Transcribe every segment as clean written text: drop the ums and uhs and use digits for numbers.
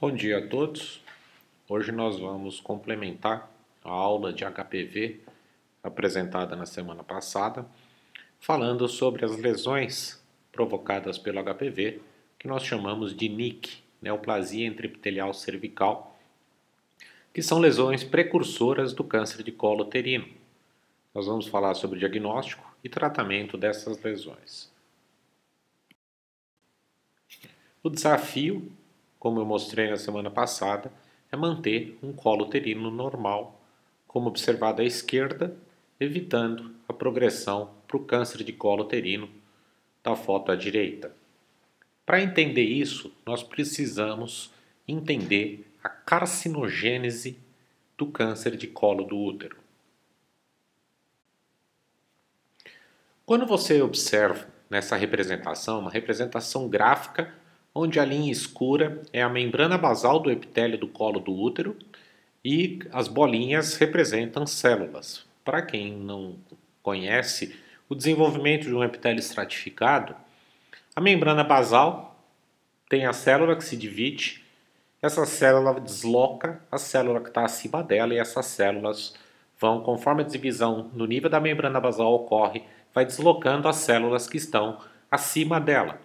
Bom dia a todos. Hoje nós vamos complementar a aula de HPV apresentada na semana passada, falando sobre as lesões provocadas pelo HPV, que nós chamamos de NIC, neoplasia intraepitelial cervical, que são lesões precursoras do câncer de colo uterino. Nós vamos falar sobre diagnóstico e tratamento dessas lesões. O desafio, como eu mostrei na semana passada, é manter um colo uterino normal, como observado à esquerda, evitando a progressão para o câncer de colo uterino da foto à direita. Para entender isso, nós precisamos entender a carcinogênese do câncer de colo do útero. Quando você observa nessa representação, uma representação gráfica, onde a linha escura é a membrana basal do epitélio do colo do útero e as bolinhas representam células. Para quem não conhece o desenvolvimento de um epitélio estratificado, a membrana basal tem a célula que se divide, essa célula desloca a célula que está acima dela e essas células vão, conforme a divisão no nível da membrana basal ocorre, vai deslocando as células que estão acima dela.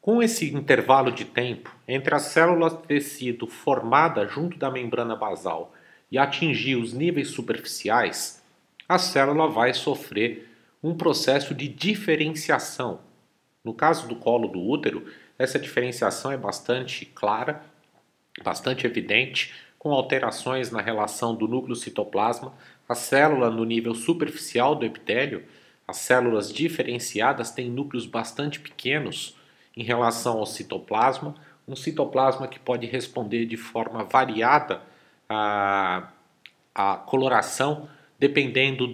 Com esse intervalo de tempo entre as células ter sido formada junto da membrana basal e atingir os níveis superficiais, a célula vai sofrer um processo de diferenciação. No caso do colo do útero, essa diferenciação é bastante clara, bastante evidente, com alterações na relação do núcleo citoplasma, a célula no nível superficial do epitélio, as células diferenciadas têm núcleos bastante pequenos em relação ao citoplasma, um citoplasma que pode responder de forma variada à coloração, dependendo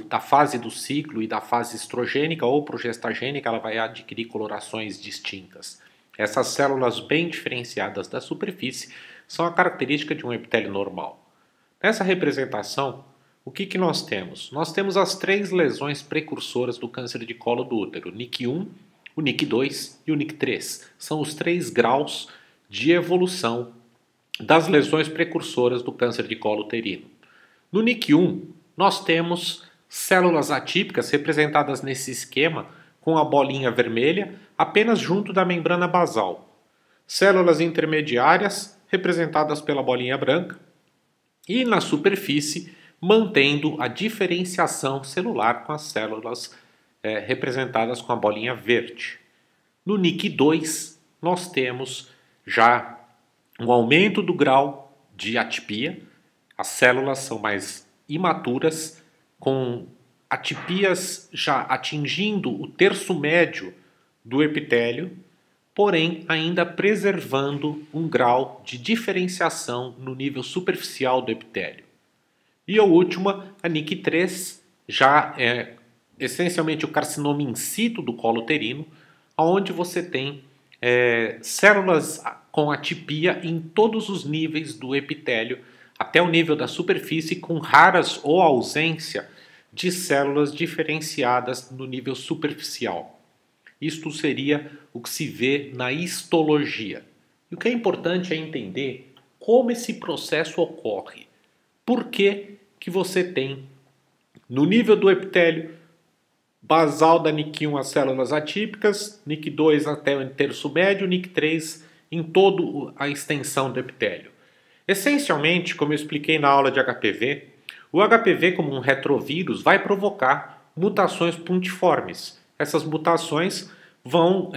da fase do ciclo e da fase estrogênica ou progestagênica, ela vai adquirir colorações distintas. Essas células bem diferenciadas da superfície são a característica de um epitélio normal. Nessa representação, o que nós temos? Nós temos as três lesões precursoras do câncer de colo do útero, NIC1, o NIC2 e o NIC3. São os 3 graus de evolução das lesões precursoras do câncer de colo uterino. No NIC1, nós temos células atípicas representadas nesse esquema com a bolinha vermelha apenas junto da membrana basal. Células intermediárias representadas pela bolinha branca e na superfície mantendo a diferenciação celular com as células representadas com a bolinha verde. No NIC2, nós temos já um aumento do grau de atipia, as células são mais imaturas, com atipias já atingindo o terço médio do epitélio, porém ainda preservando um grau de diferenciação no nível superficial do epitélio. E a última, a NIC3, já é essencialmente o carcinoma in situ do colo uterino, onde você tem células com atipia em todos os níveis do epitélio, até o nível da superfície, com raras ou ausência de células diferenciadas no nível superficial. Isto seria o que se vê na histologia. E o que é importante é entender como esse processo ocorre. Por que você tem, no nível do epitélio basal da NIC1 as células atípicas, NIC2 até o terço médio, NIC3 em toda a extensão do epitélio? Essencialmente, como eu expliquei na aula de HPV, o HPV como um retrovírus vai provocar mutações puntiformes. Essas mutações vão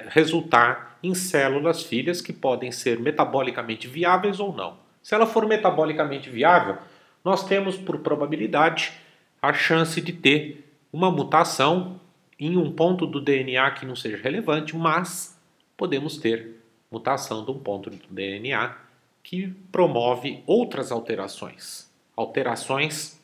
resultar em células filhas que podem ser metabolicamente viáveis ou não. Se ela for metabolicamente viável, nós temos por probabilidade a chance de ter uma mutação em um ponto do DNA que não seja relevante, mas podemos ter mutação de um ponto do DNA que promove outras alterações. Alterações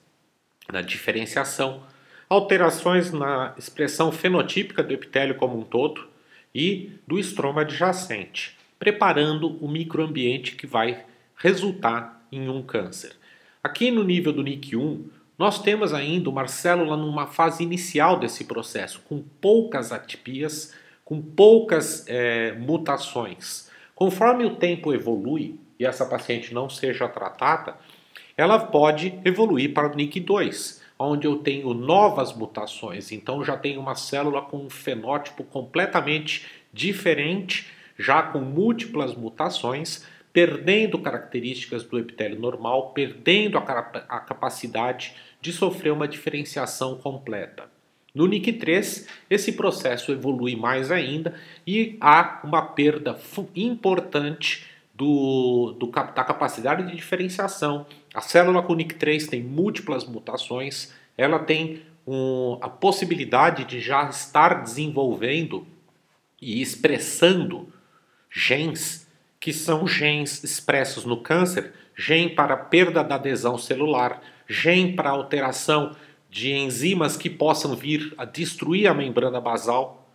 na diferenciação, alterações na expressão fenotípica do epitélio como um todo e do estroma adjacente, preparando o microambiente que vai resultar em um câncer. Aqui no nível do NIC1, nós temos ainda uma célula numa fase inicial desse processo, com poucas atipias, com poucas mutações, Conforme o tempo evolui e essa paciente não seja tratada, ela pode evoluir para o NIC2, onde eu tenho novas mutações. Então já tenho uma célula com um fenótipo completamente diferente, já com múltiplas mutações, perdendo características do epitélio normal, perdendo a capacidade de sofrer uma diferenciação completa. No NIC3, esse processo evolui mais ainda e há uma perda importante da capacidade de diferenciação. A célula com NIC3 tem múltiplas mutações, ela tem a possibilidade de já estar desenvolvendo e expressando genes que são genes expressos no câncer, gene para perda da adesão celular, gene para alteração de enzimas que possam vir a destruir a membrana basal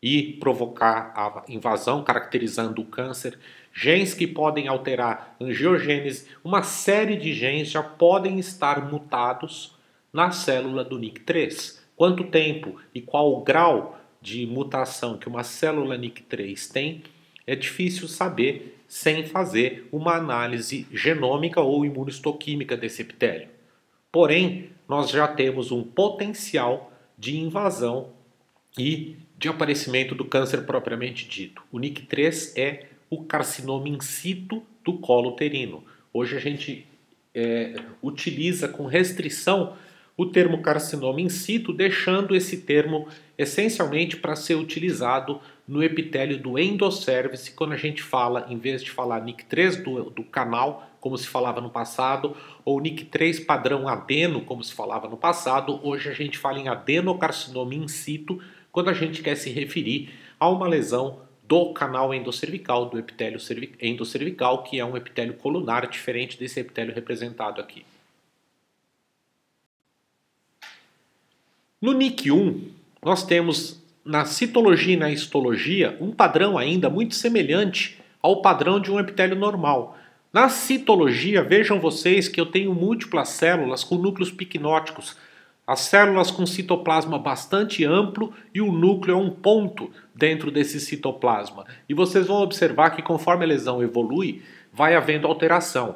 e provocar a invasão, caracterizando o câncer, genes que podem alterar angiogênese, uma série de genes já podem estar mutados na célula do NIC3. Quanto tempo e qual o grau de mutação que uma célula NIC3 tem, é difícil saber sem fazer uma análise genômica ou imunohistoquímica desse epitélio. Porém, nós já temos um potencial de invasão e de aparecimento do câncer propriamente dito. O NIC3 é o carcinoma in situ do colo uterino. Hoje a gente utiliza com restrição o termo carcinoma in situ, deixando esse termo essencialmente para ser utilizado no epitélio do endocérvice, quando a gente fala, em vez de falar NIC3 do canal, como se falava no passado, ou NIC3 padrão adeno, como se falava no passado, hoje a gente fala em adenocarcinoma in situ, quando a gente quer se referir a uma lesão do canal endocervical, do epitélio endocervical, que é um epitélio colunar diferente desse epitélio representado aqui. No NIC1, nós temos na citologia e na histologia um padrão ainda muito semelhante ao padrão de um epitélio normal. Na citologia, vejam vocês que eu tenho múltiplas células com núcleos picnóticos, as células com citoplasma bastante amplo e o núcleo é um ponto dentro desse citoplasma. E vocês vão observar que conforme a lesão evolui, vai havendo alteração.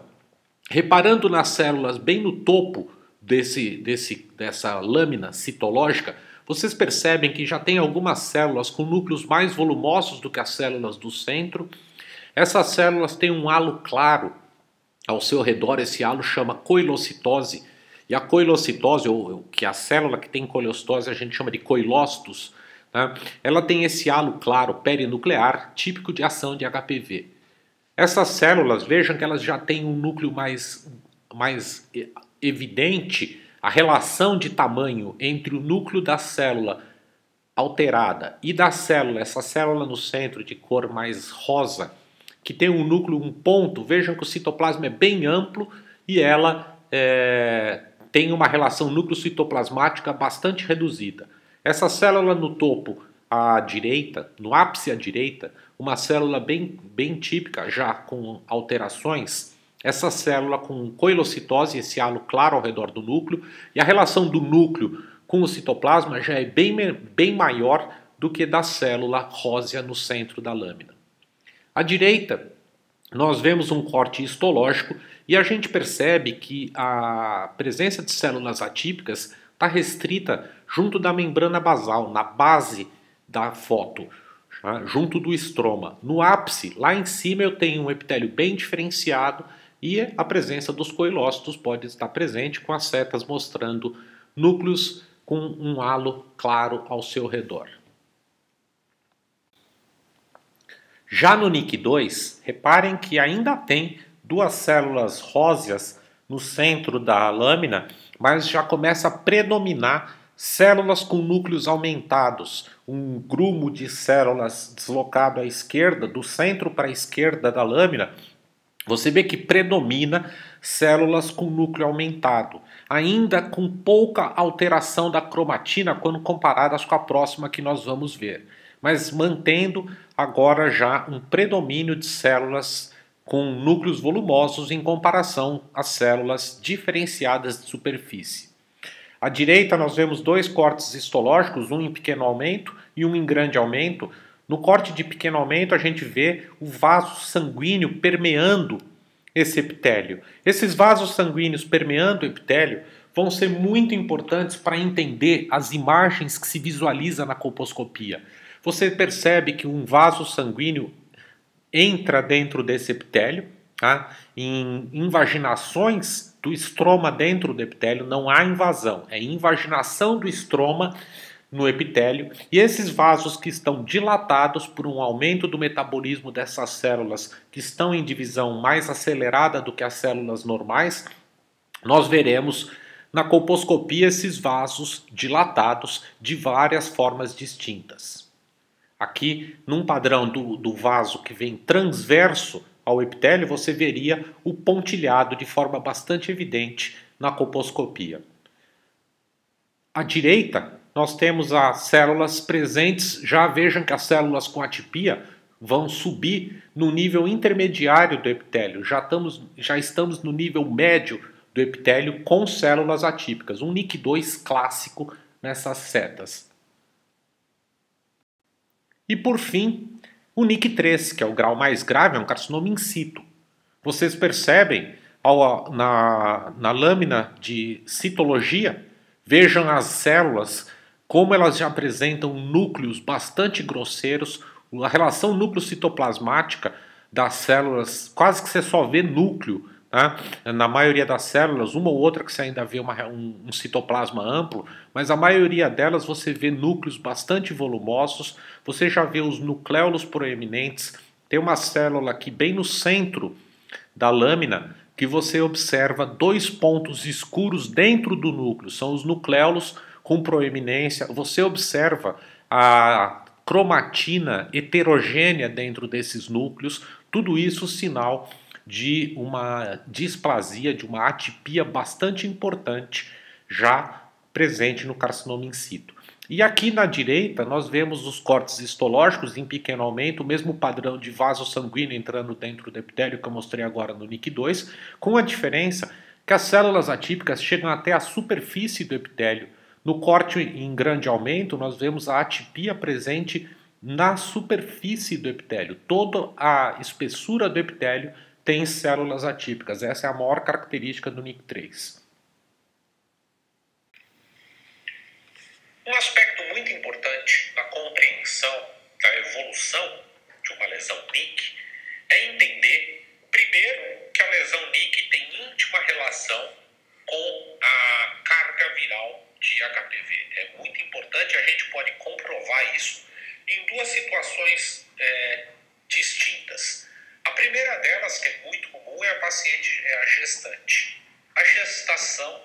Reparando nas células bem no topo dessa lâmina citológica, vocês percebem que já tem algumas células com núcleos mais volumosos do que as células do centro. Essas células têm um halo claro ao seu redor, esse halo chama coilocitose. E a coilocitose, ou que a célula que tem coilocitose a gente chama de coilócitos, né? Ela tem esse halo claro perinuclear, típico de ação de HPV. Essas células, vejam que elas já têm um núcleo mais evidente, a relação de tamanho entre o núcleo da célula alterada e da célula, essa célula no centro de cor mais rosa, que tem um núcleo, um ponto, vejam que o citoplasma é bem amplo e ela tem uma relação núcleo-citoplasmática bastante reduzida. Essa célula no topo à direita, no ápice à direita, uma célula bem típica, já com alterações, essa célula com coilocitose, esse halo claro ao redor do núcleo, e a relação do núcleo com o citoplasma já é bem maior do que da célula rósea no centro da lâmina. À direita, nós vemos um corte histológico e a gente percebe que a presença de células atípicas está restrita junto da membrana basal, na base da foto, junto do estroma. No ápice, lá em cima, eu tenho um epitélio bem diferenciado e a presença dos coilócitos pode estar presente com as setas mostrando núcleos com um halo claro ao seu redor. Já no NIC2, reparem que ainda tem duas células róseas no centro da lâmina, mas já começa a predominar células com núcleos aumentados, um grumo de células deslocado à esquerda, do centro para a esquerda da lâmina. Você vê que predomina células com núcleo aumentado, ainda com pouca alteração da cromatina quando comparadas com a próxima que nós vamos ver, mas mantendo agora já um predomínio de células com núcleos volumosos em comparação às células diferenciadas de superfície. À direita nós vemos dois cortes histológicos, um em pequeno aumento e um em grande aumento, No corte de pequeno aumento, a gente vê o vaso sanguíneo permeando esse epitélio. Esses vasos sanguíneos permeando o epitélio vão ser muito importantes para entender as imagens que se visualiza na colposcopia. Você percebe que um vaso sanguíneo entra dentro desse epitélio, tá? Em invaginações do estroma dentro do epitélio não há invasão, é invaginação do estroma no epitélio, e esses vasos que estão dilatados por um aumento do metabolismo dessas células que estão em divisão mais acelerada do que as células normais, nós veremos na colposcopia esses vasos dilatados de várias formas distintas. Aqui, num padrão do vaso que vem transverso ao epitélio, você veria o pontilhado de forma bastante evidente na colposcopia. À direita, nós temos as células presentes. Já vejam que as células com atipia vão subir no nível intermediário do epitélio. Já estamos no nível médio do epitélio com células atípicas. Um NIC2 clássico nessas setas. E por fim, o NIC3, que é o grau mais grave, é um carcinoma in situ. Vocês percebem na lâmina de citologia, vejam as células, como elas já apresentam núcleos bastante grosseiros, a relação núcleo-citoplasmática das células, quase que você só vê núcleo, tá? Na maioria das células, uma ou outra que você ainda vê um citoplasma amplo, mas a maioria delas você vê núcleos bastante volumosos, você já vê os nucléolos proeminentes, tem uma célula aqui bem no centro da lâmina, que você observa dois pontos escuros dentro do núcleo, são os nucléolos com proeminência. Você observa a cromatina heterogênea dentro desses núcleos, tudo isso sinal de uma displasia, de uma atipia bastante importante já presente no carcinoma in situ. E aqui na direita nós vemos os cortes histológicos em pequeno aumento, o mesmo padrão de vaso sanguíneo entrando dentro do epitélio que eu mostrei agora no NIC2, com a diferença que as células atípicas chegam até a superfície do epitélio. No corte em grande aumento nós vemos a atipia presente na superfície do epitélio. Toda a espessura do epitélio tem células atípicas. Essa é a maior característica do NIC3. Um aspecto muito importante na compreensão da evolução de uma lesão NIC é entender, primeiro, que a lesão NIC tem íntima relação com a carga viral de HPV. É muito importante, a gente pode comprovar isso em duas situações distintas. A primeira delas, que é muito comum, é a gestante. A gestação,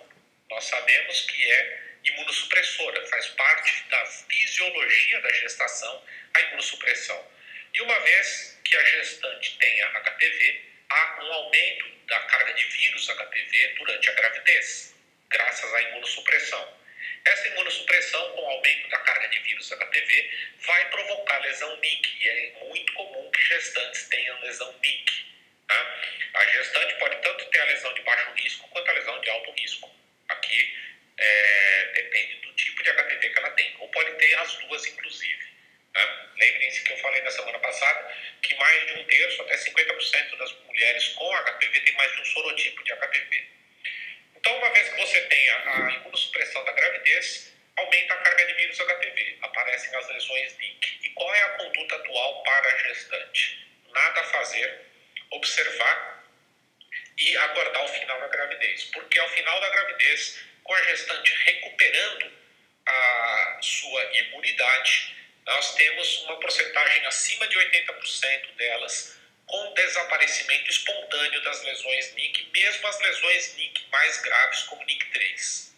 nós sabemos que é imunossupressora, faz parte da fisiologia da gestação, a imunossupressão. E uma vez que a gestante tenha HPV, há um aumento da carga de vírus HPV durante a gravidez, graças à imunossupressão. Essa imunossupressão, com o aumento da carga de vírus HPV, vai provocar lesão NIC, e é muito comum que gestantes tenham lesão NIC. Tá? A gestante pode tanto ter a lesão de baixo risco quanto a lesão de alto risco. Aqui depende do tipo de HPV que ela tem, ou pode ter as duas inclusive. Tá? Lembrem-se que eu falei na semana passada que mais de um terço, até 50% das mulheres com HPV tem mais de um sorotipo de HPV. Então, uma vez que você tenha a imunossupressão da gravidez, aumenta a carga de vírus HPV, aparecem as lesões NIC. E qual é a conduta atual para a gestante? Nada a fazer, observar e aguardar o final da gravidez. Porque ao final da gravidez, com a gestante recuperando a sua imunidade, nós temos uma porcentagem acima de 80% delas com desaparecimento espontâneo das lesões NIC, mesmo as lesões NIC mais graves como NIC3.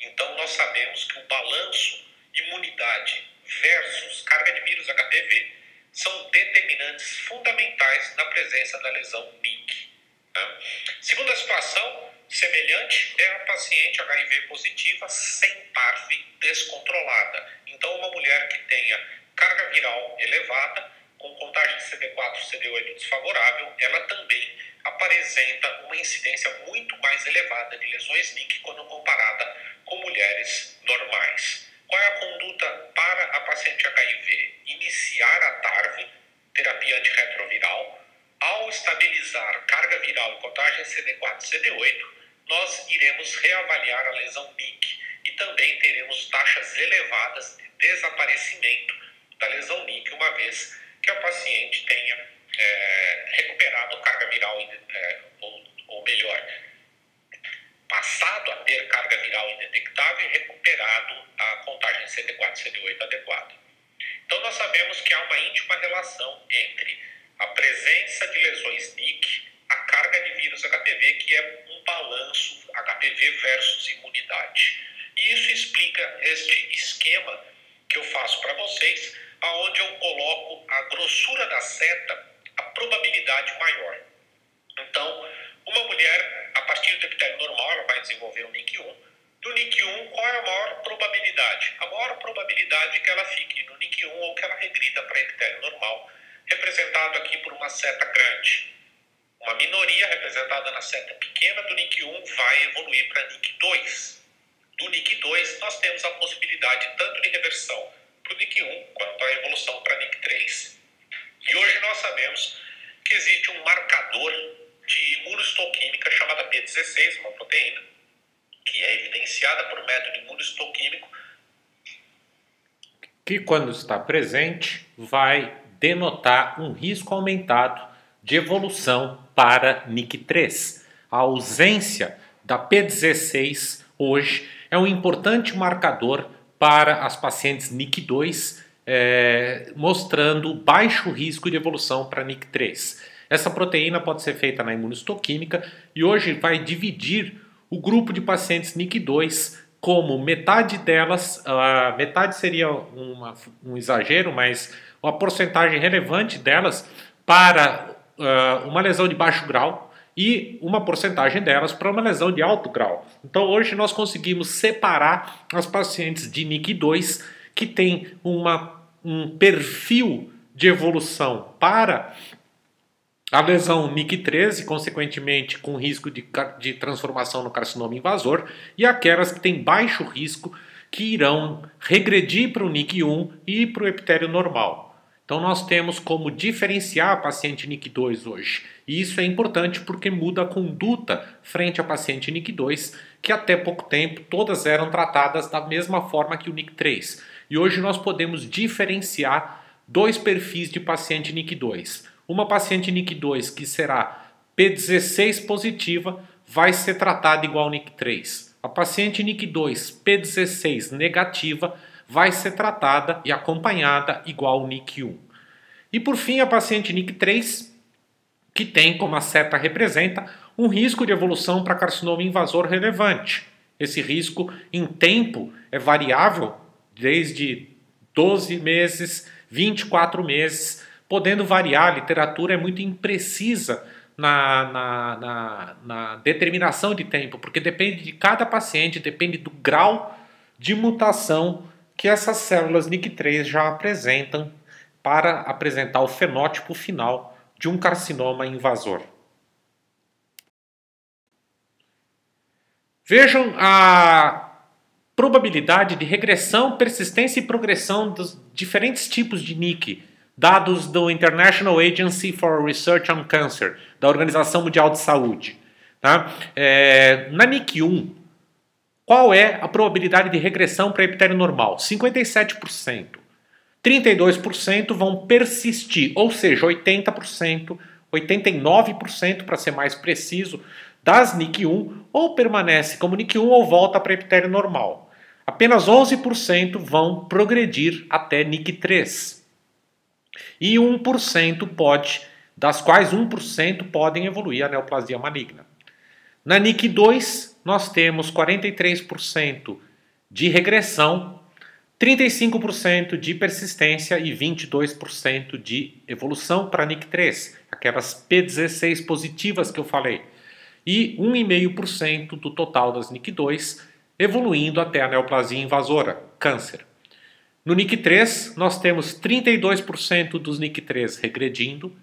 Então nós sabemos que o balanço imunidade versus carga de vírus HPV são determinantes fundamentais na presença da lesão NIC. Tá? Segunda situação semelhante é a paciente HIV positiva sem PARV descontrolada. Então uma mulher que tenha carga viral elevada, com contagem de CD4 e CD8 desfavorável, ela também apresenta uma incidência muito mais elevada de lesões NIC quando comparada com mulheres normais. Qual é a conduta para a paciente HIV? Iniciar a TARV, terapia antirretroviral. Ao estabilizar carga viral e contagem CD4 e CD8, nós iremos reavaliar a lesão NIC e também teremos taxas elevadas de desaparecimento da lesão NIC, uma vez que a paciente tenha recuperado carga viral, ou melhor, passado a ter carga viral indetectável e recuperado a contagem CD4 e CD8 adequada. Então nós sabemos que há uma íntima relação entre a presença de lesões NIC, a carga de vírus HPV, que é um balanço HPV versus imunidade. E isso explica este esquema que eu faço para vocês, aonde eu coloco a grossura da seta, a probabilidade maior. Então, uma mulher, a partir do epitélio normal, ela vai desenvolver um NIC1. Do NIC1, qual é a maior probabilidade? A maior probabilidade é que ela fique no NIC1 ou que ela regrida para epitélio normal, representado aqui por uma seta grande. Uma minoria representada na seta pequena do NIC1 vai evoluir para NIC2. Do NIC2, nós temos a possibilidade tanto de reversão para o NIC1 quanto a evolução para NIC3. E hoje nós sabemos que existe um marcador de imunohistoquímica chamada P16, uma proteína, que é evidenciada por método imunohistoquímico, que quando está presente vai denotar um risco aumentado de evolução para NIC3. A ausência da P16 hoje é um importante marcador para as pacientes NIC2, mostrando baixo risco de evolução para NIC3. Essa proteína pode ser feita na imunohistoquímica e hoje vai dividir o grupo de pacientes NIC2 como metade delas, metade seria um exagero, mas uma porcentagem relevante delas para uma lesão de baixo grau e uma porcentagem delas para uma lesão de alto grau. Então hoje nós conseguimos separar as pacientes de NIC2 que têm um perfil de evolução para a lesão NIC3 e, consequentemente, com risco de transformação no carcinoma invasor, e aquelas que têm baixo risco, que irão regredir para o NIC1 e para o epitélio normal. Então, nós temos como diferenciar a paciente NIC2 hoje. E isso é importante porque muda a conduta frente à paciente NIC2, que até pouco tempo todas eram tratadas da mesma forma que o NIC3. E hoje nós podemos diferenciar dois perfis de paciente NIC2. Uma paciente NIC2 que será P16 positiva vai ser tratada igual ao NIC3. A paciente NIC2 P16 negativa vai ser tratada e acompanhada igual ao NIC1. E por fim, a paciente NIC3, que tem, como a seta representa, um risco de evolução para carcinoma invasor relevante. Esse risco em tempo é variável, desde 12 meses, 24 meses, podendo variar. A literatura é muito imprecisa na determinação de tempo, porque depende de cada paciente, depende do grau de mutação que essas células NIC3 já apresentam para apresentar o fenótipo final de um carcinoma invasor. Vejam a probabilidade de regressão, persistência e progressão dos diferentes tipos de NIC, dados do International Agency for Research on Cancer, da Organização Mundial de Saúde. Tá? Na NIC1, qual é a probabilidade de regressão para epitélio normal? 57%. 32% vão persistir, ou seja, 80%, 89% para ser mais preciso, das NIC1 ou permanece como NIC1 ou volta para epitélio normal. Apenas 11% vão progredir até NIC3. E 1% das quais 1% podem evoluir a neoplasia maligna. Na NIC2, nós temos 43% de regressão, 35% de persistência e 22% de evolução para NIC3, aquelas P16 positivas que eu falei. E 1,5% do total das NIC2 evoluindo até a neoplasia invasora, câncer. No NIC3, nós temos 32% dos NIC3 regredindo,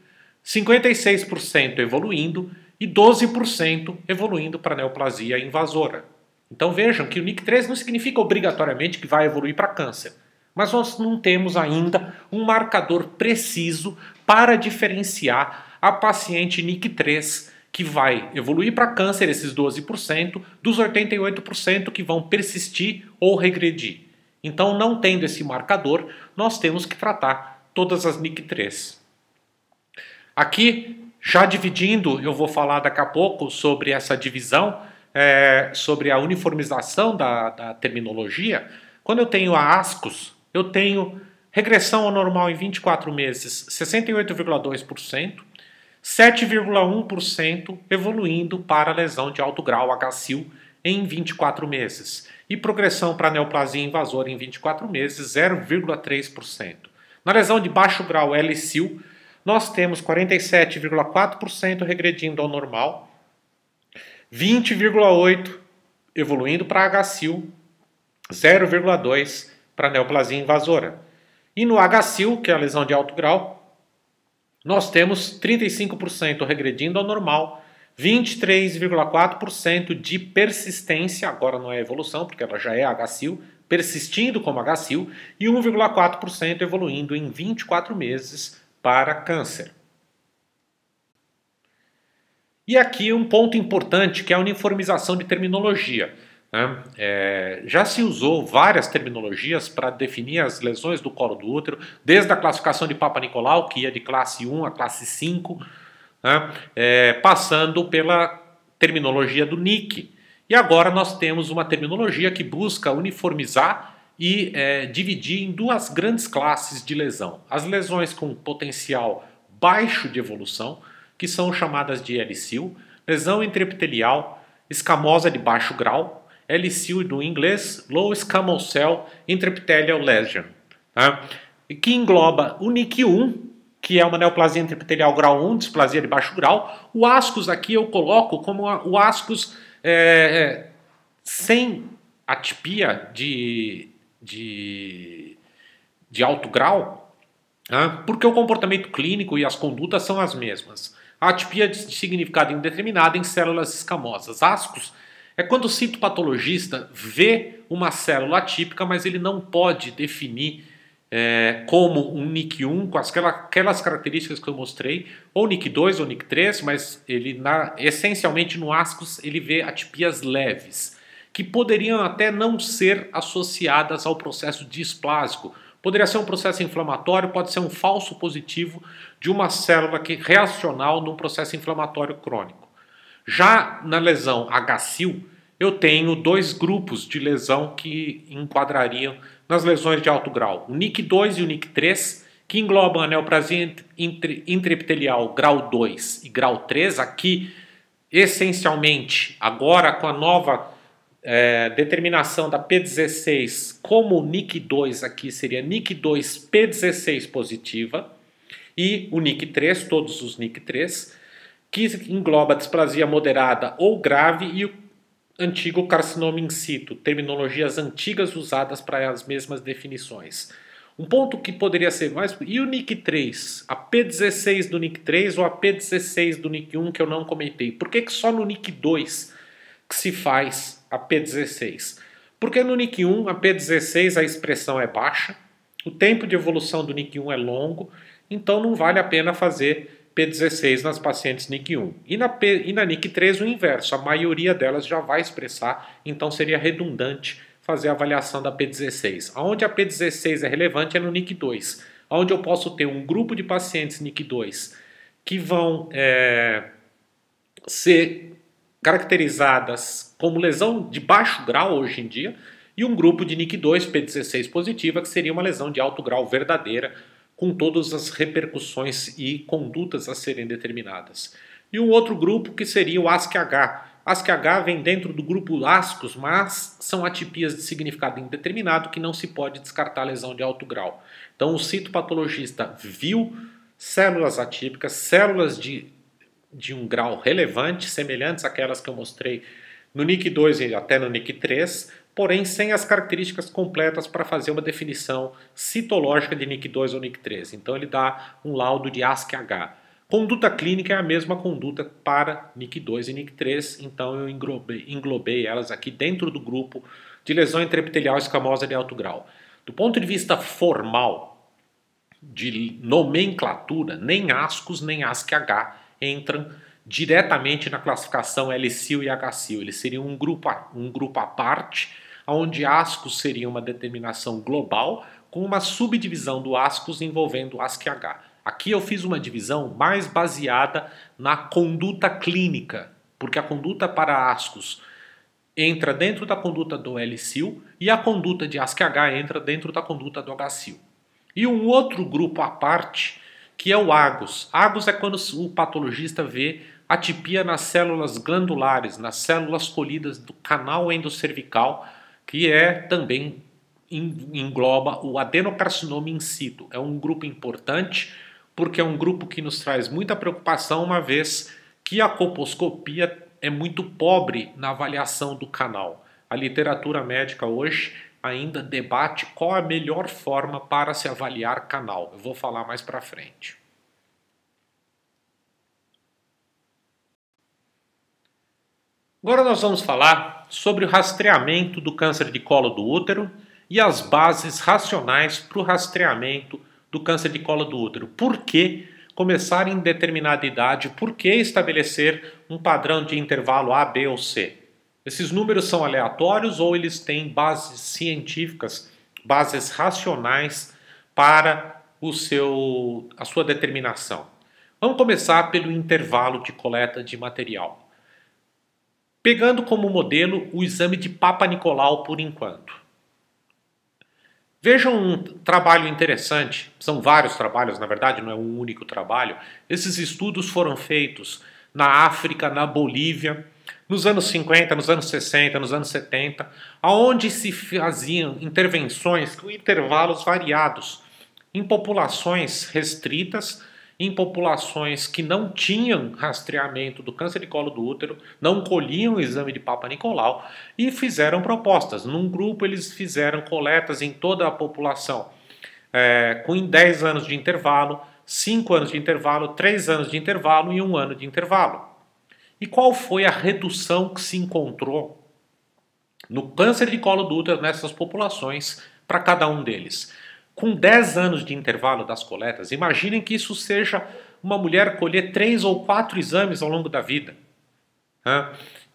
56% evoluindo e 12% evoluindo para a neoplasia invasora. Então vejam que o NIC3 não significa obrigatoriamente que vai evoluir para câncer. Mas nós não temos ainda um marcador preciso para diferenciar a paciente NIC3 que vai evoluir para câncer, esses 12%, dos 88% que vão persistir ou regredir. Então, não tendo esse marcador, nós temos que tratar todas as NIC3. Aqui, já dividindo, eu vou falar daqui a pouco sobre essa divisão, sobre a uniformização da terminologia. Quando eu tenho a ASCOS, eu tenho regressão ao normal em 24 meses, 68,2%, 7,1% evoluindo para lesão de alto grau HSIL em 24 meses e progressão para neoplasia invasora em 24 meses, 0,3%. Na lesão de baixo grau LSIL, nós temos 47,4% regredindo ao normal, 20,8% evoluindo para HSIL, 0,2% para neoplasia invasora. E no HSIL, que é a lesão de alto grau, nós temos 35% regredindo ao normal, 23,4% de persistência, agora não é evolução, porque ela já é HSIL, persistindo como HSIL, e 1,4% evoluindo em 24 meses para câncer. E aqui um ponto importante, que é a uniformização de terminologia. Já se usou várias terminologias para definir as lesões do colo do útero, desde a classificação de Papanicolau, que ia de classe 1 a classe 5, passando pela terminologia do NIC. E agora nós temos uma terminologia que busca uniformizar e dividir em duas grandes classes de lesão. As lesões com potencial baixo de evolução, que são chamadas de LSIL, lesão intraepitelial escamosa de baixo grau, LSIL do inglês, Low Squamous Cell Intraepithelial Lesion, que engloba o NIC1, que é uma neoplasia intraepitelial grau 1, displasia de baixo grau. O ASCOS aqui eu coloco como o ASCOS sem atipia de alto grau, porque o comportamento clínico e as condutas são as mesmas. A atipia de significado indeterminado em células escamosas. ASCOS é quando o citopatologista vê uma célula atípica, mas ele não pode definir como um NIC1 com aquelas características que eu mostrei, ou NIC2 ou NIC3, mas ele essencialmente no ASCOS ele vê atipias leves, que poderiam até não ser associadas ao processo displásico. Poderia ser um processo inflamatório, pode ser um falso positivo de uma célula reacional num processo inflamatório crônico. Já na lesão HSIL, eu tenho dois grupos de lesão que enquadrariam nas lesões de alto grau. O NIC2 e o NIC3, que englobam a neoplasia intraepitelial grau 2 e grau 3. Aqui, essencialmente, agora com a nova determinação da P16, como o NIC2 aqui seria NIC2 P16 positiva, e o NIC3, todos os NIC3, que engloba a displasia moderada ou grave e o antigo carcinoma in situ, terminologias antigas usadas para as mesmas definições. Um ponto que poderia ser mais... E o NIC3? A P16 do NIC3 ou a P16 do NIC1 que eu não comentei? Por que só no NIC2 que se faz a P16? Porque no NIC1, a P16, a expressão é baixa, o tempo de evolução do NIC1 é longo, então não vale a pena fazer P16 nas pacientes NIC1. E na NIC3 o inverso, a maioria delas já vai expressar, então seria redundante fazer a avaliação da P16. Onde a P16 é relevante é no NIC2, onde eu posso ter um grupo de pacientes NIC2 que vão ser caracterizadas como lesão de baixo grau hoje em dia, e um grupo de NIC2 P16 positiva, que seria uma lesão de alto grau verdadeira, com todas as repercussões e condutas a serem determinadas. E um outro grupo que seria o ASC-H. ASC-H vem dentro do grupo ASCOS, mas são atipias de significado indeterminado que não se pode descartar lesão de alto grau. Então o citopatologista viu células atípicas, células de um grau relevante, semelhantes àquelas que eu mostrei no NIC2 e até no NIC3, porém sem as características completas para fazer uma definição citológica de NIC2 ou NIC3. Então ele dá um laudo de ASC-H. Conduta clínica é a mesma conduta para NIC2 e NIC3, então eu englobei elas aqui dentro do grupo de lesão intraepitelial escamosa de alto grau. Do ponto de vista formal, de nomenclatura, nem ASCOS nem ASC-H entram diretamente na classificação LCIL e HCIL. Eles seriam um grupo à parte, onde ASCOS seria uma determinação global, com uma subdivisão do ASCOS envolvendo ASC-H. Aqui eu fiz uma divisão mais baseada na conduta clínica, porque a conduta para ASCOS entra dentro da conduta do LCIL e a conduta de ASC-H entra dentro da conduta do HCIL. E um outro grupo à parte, que é o AGOS. AGOS é quando o patologista vê atipia nas células glandulares, nas células colhidas do canal endocervical, que também engloba o adenocarcinoma in situ. É um grupo importante, porque é um grupo que nos traz muita preocupação, uma vez que a colposcopia é muito pobre na avaliação do canal. A literatura médica hoje ainda debate qual a melhor forma para se avaliar canal. Eu vou falar mais para frente. Agora nós vamos falar sobre o rastreamento do câncer de colo do útero e as bases racionais para o rastreamento do câncer de colo do útero. Por que começar em determinada idade? Por que estabelecer um padrão de intervalo A, B ou C? Esses números são aleatórios ou eles têm bases científicas, bases racionais para a sua determinação? Vamos começar pelo intervalo de coleta de material. Pegando como modelo o exame de Papa Nicolau por enquanto. Vejam um trabalho interessante, são vários trabalhos, na verdade não é um único trabalho. Esses estudos foram feitos na África, na Bolívia, nos anos 50, nos anos 60, nos anos 70, onde se faziam intervenções com intervalos variados, em populações restritas, em populações que não tinham rastreamento do câncer de colo do útero, não colhiam o exame de Papa Nicolau e fizeram propostas. Num grupo eles fizeram coletas em toda a população, com 10 anos de intervalo, 5 anos de intervalo, 3 anos de intervalo e 1 ano de intervalo. E qual foi a redução que se encontrou no câncer de colo do útero nessas populações para cada um deles? Com 10 anos de intervalo das coletas, imaginem que isso seja uma mulher colher 3 ou 4 exames ao longo da vida.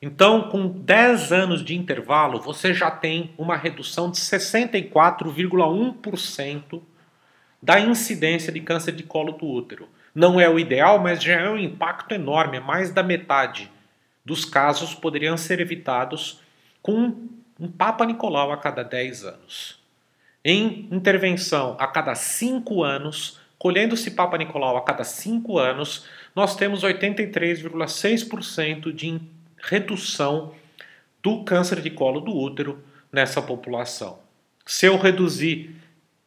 Então, com 10 anos de intervalo, você já tem uma redução de 64,1% da incidência de câncer de colo do útero. Não é o ideal, mas já é um impacto enorme. Mais da metade dos casos poderiam ser evitados com um Papa Nicolau a cada 10 anos. Em intervenção a cada 5 anos, colhendo-se Papa Nicolau a cada 5 anos, nós temos 83,6% de redução do câncer de colo do útero nessa população. Se eu reduzir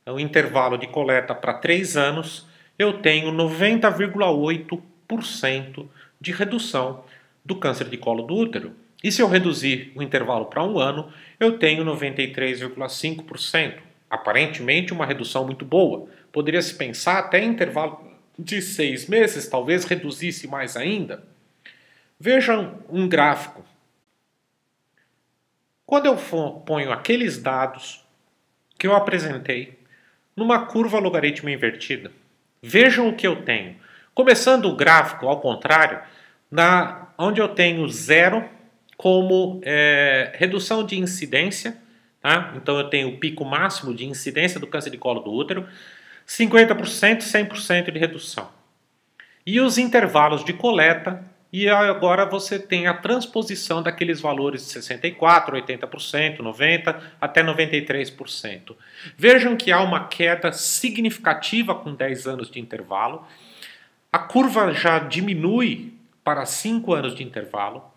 o intervalo de coleta para 3 anos, eu tenho 90,8% de redução do câncer de colo do útero. E se eu reduzir o intervalo para 1 ano, eu tenho 93,5%. Aparentemente uma redução muito boa. Poderia se pensar até em intervalo de 6 meses, talvez reduzisse mais ainda. Vejam um gráfico. Quando eu ponho aqueles dados que eu apresentei numa curva logarítmica invertida, vejam o que eu tenho. Começando o gráfico ao contrário, onde eu tenho 0 como redução de incidência. Então eu tenho o pico máximo de incidência do câncer de colo do útero, 50%, 100% de redução. E os intervalos de coleta, e agora você tem a transposição daqueles valores de 64%, 80%, 90% até 93%. Vejam que há uma queda significativa com 10 anos de intervalo. A curva já diminui para 5 anos de intervalo.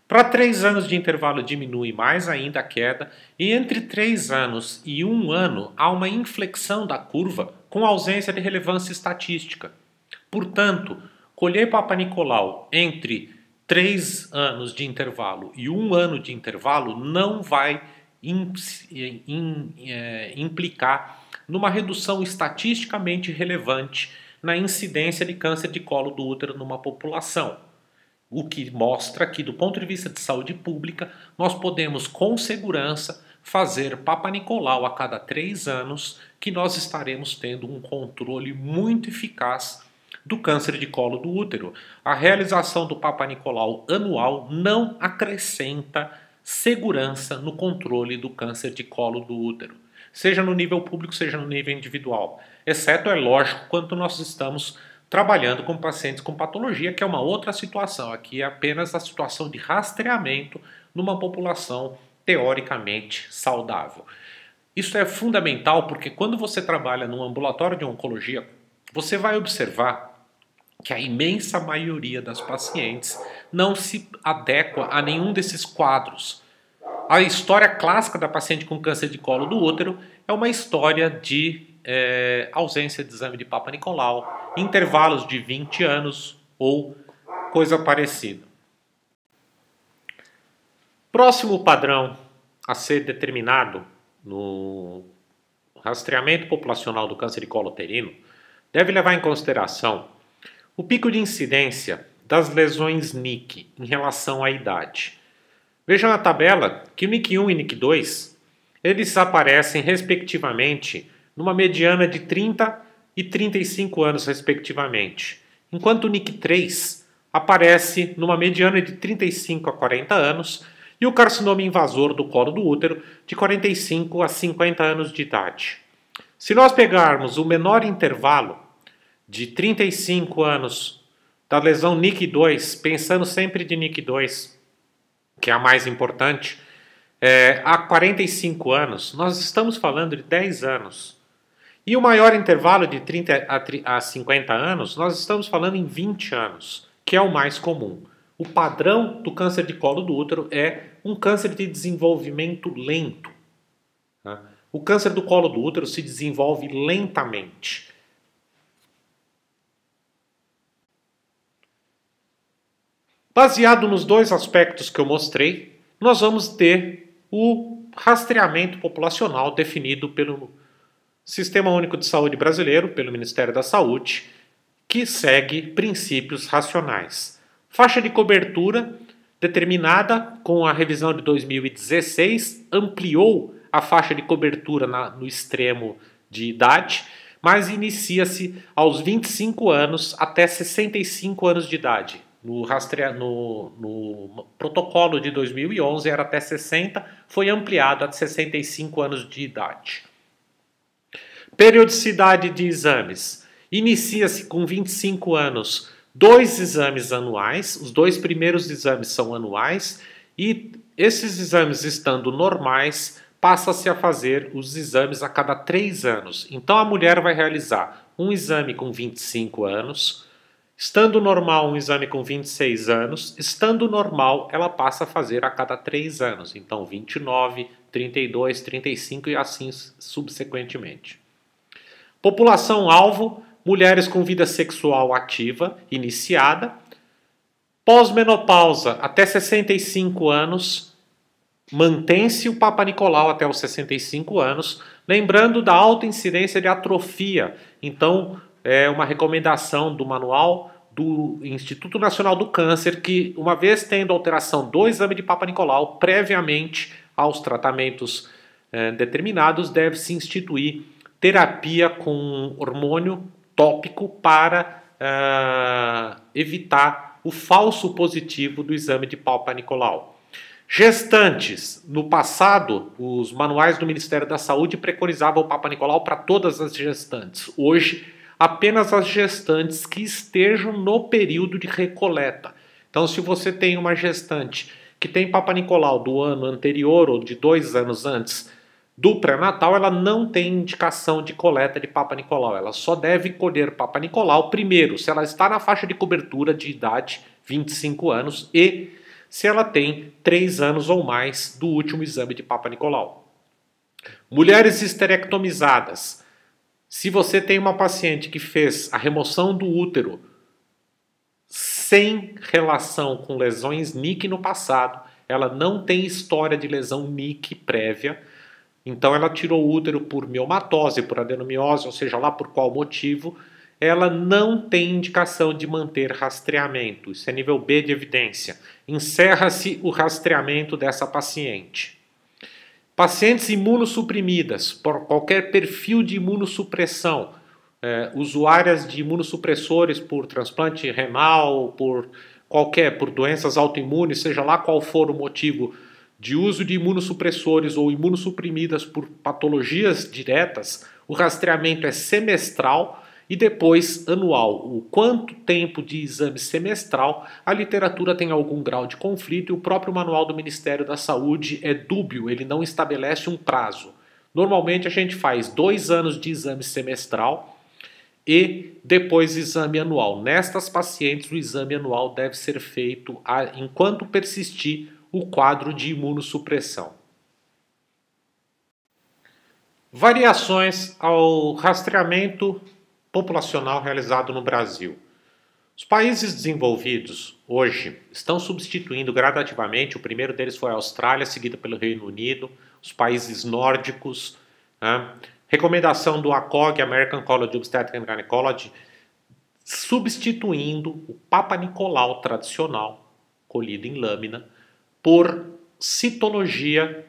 Para 3 anos de intervalo diminui mais ainda a queda, e entre 3 anos e 1 ano há uma inflexão da curva com ausência de relevância estatística. Portanto, colher Papa Nicolau entre 3 anos de intervalo e 1 ano de intervalo não vai implicar numa redução estatisticamente relevante na incidência de câncer de colo do útero numa população. O que mostra que, do ponto de vista de saúde pública, nós podemos com segurança fazer Papa Nicolau a cada 3 anos, que nós estaremos tendo um controle muito eficaz do câncer de colo do útero. A realização do Papa Nicolau anual não acrescenta segurança no controle do câncer de colo do útero, seja no nível público, seja no nível individual. Exceto, é lógico, quando nós estamos trabalhando com pacientes com patologia, que é uma outra situação. Aqui é apenas a situação de rastreamento numa população teoricamente saudável. Isso é fundamental porque quando você trabalha num ambulatório de oncologia, você vai observar que a imensa maioria das pacientes não se adequa a nenhum desses quadros. A história clássica da paciente com câncer de colo do útero é uma história de ausência de exame de Papa Nicolau, intervalos de 20 anos ou coisa parecida. Próximo padrão a ser determinado no rastreamento populacional do câncer de colo uterino deve levar em consideração o pico de incidência das lesões NIC em relação à idade. Vejam na tabela que o NIC1 e NIC2 eles aparecem respectivamente numa mediana de 30 e 35 anos respectivamente, enquanto o NIC3 aparece numa mediana de 35 a 40 anos e o carcinoma invasor do colo do útero de 45 a 50 anos de idade. Se nós pegarmos o menor intervalo de 35 anos da lesão NIC2, pensando sempre de NIC2, que é a mais importante, há 45 anos, nós estamos falando de 10 anos. E o maior intervalo de 30 a 50 anos, nós estamos falando em 20 anos, que é o mais comum. O padrão do câncer de colo do útero é um câncer de desenvolvimento lento. Tá? O câncer do colo do útero se desenvolve lentamente. Baseado nos dois aspectos que eu mostrei, nós vamos ter o rastreamento populacional definido pelo Sistema Único de Saúde Brasileiro, pelo Ministério da Saúde, que segue princípios racionais. Faixa de cobertura determinada com a revisão de 2016, ampliou a faixa de cobertura no extremo de idade, mas inicia-se aos 25 anos até 65 anos de idade. No protocolo de 2011 era até 60, foi ampliado a 65 anos de idade. Periodicidade de exames. Inicia-se com 25 anos 2 exames anuais, os 2 primeiros exames são anuais, e esses exames estando normais, passa-se a fazer os exames a cada 3 anos. Então a mulher vai realizar um exame com 25 anos, estando normal um exame com 26 anos, estando normal ela passa a fazer a cada 3 anos. Então 29, 32, 35 e assim subsequentemente. População-alvo, mulheres com vida sexual ativa, iniciada. Pós-menopausa, até 65 anos, mantém-se o Papa Nicolau até os 65 anos, lembrando da alta incidência de atrofia. Então, é uma recomendação do manual do Instituto Nacional do Câncer que, uma vez tendo alteração do exame de Papa Nicolau, previamente aos tratamentos determinados, deve-se instituir terapia com hormônio tópico para evitar o falso positivo do exame de Papa Nicolau. Gestantes. No passado, os manuais do Ministério da Saúde preconizavam o Papa Nicolau para todas as gestantes. Hoje, apenas as gestantes que estejam no período de recoleta. Então, se você tem uma gestante que tem Papa Nicolau do ano anterior ou de 2 anos antes do pré-natal, ela não tem indicação de coleta de Papa Nicolau. Ela só deve colher Papa Nicolau primeiro, se ela está na faixa de cobertura de idade 25 anos e se ela tem 3 anos ou mais do último exame de Papa Nicolau. Mulheres esterectomizadas. Se você tem uma paciente que fez a remoção do útero sem relação com lesões NIC no passado, ela não tem história de lesão NIC prévia, então ela tirou o útero por miomatose, por adenomiose, ou seja lá por qual motivo, ela não tem indicação de manter rastreamento. Isso é nível B de evidência. Encerra-se o rastreamento dessa paciente. Pacientes imunossuprimidas, por qualquer perfil de imunossupressão, usuárias de imunossupressores por transplante renal, por doenças autoimunes, seja lá qual for o motivo de uso de imunossupressores ou imunossuprimidas por patologias diretas, o rastreamento é semestral e depois anual. O quanto tempo de exame semestral, a literatura tem algum grau de conflito e o próprio manual do Ministério da Saúde é dúbio, ele não estabelece um prazo. Normalmente a gente faz 2 anos de exame semestral e depois exame anual. Nestas pacientes, o exame anual deve ser feito enquanto persistir o quadro de imunossupressão. Variações ao rastreamento populacional realizado no Brasil. Os países desenvolvidos hoje estão substituindo gradativamente, o primeiro deles foi a Austrália, seguido pelo Reino Unido, os países nórdicos, né? Recomendação do ACOG, American College of Obstetrics and Gynecology, substituindo o Papa Nicolau tradicional, colhido em lâmina, por citologia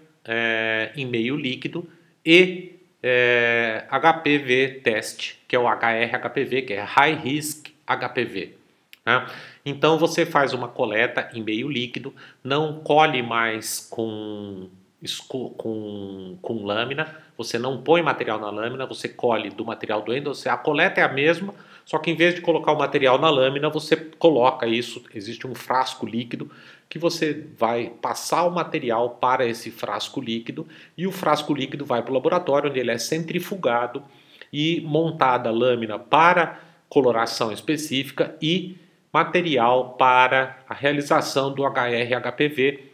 em meio líquido e HPV teste, que é o HR-HPV, que é High Risk HPV. Né? Então você faz uma coleta em meio líquido, não colhe mais com lâmina, você não põe material na lâmina, você colhe do material do endo, a coleta é a mesma, só que em vez de colocar o material na lâmina, você coloca isso, existe um frasco líquido, que você vai passar o material para esse frasco líquido, e o frasco líquido vai para o laboratório, onde ele é centrifugado e montada a lâmina para coloração específica e material para a realização do HR-HPV.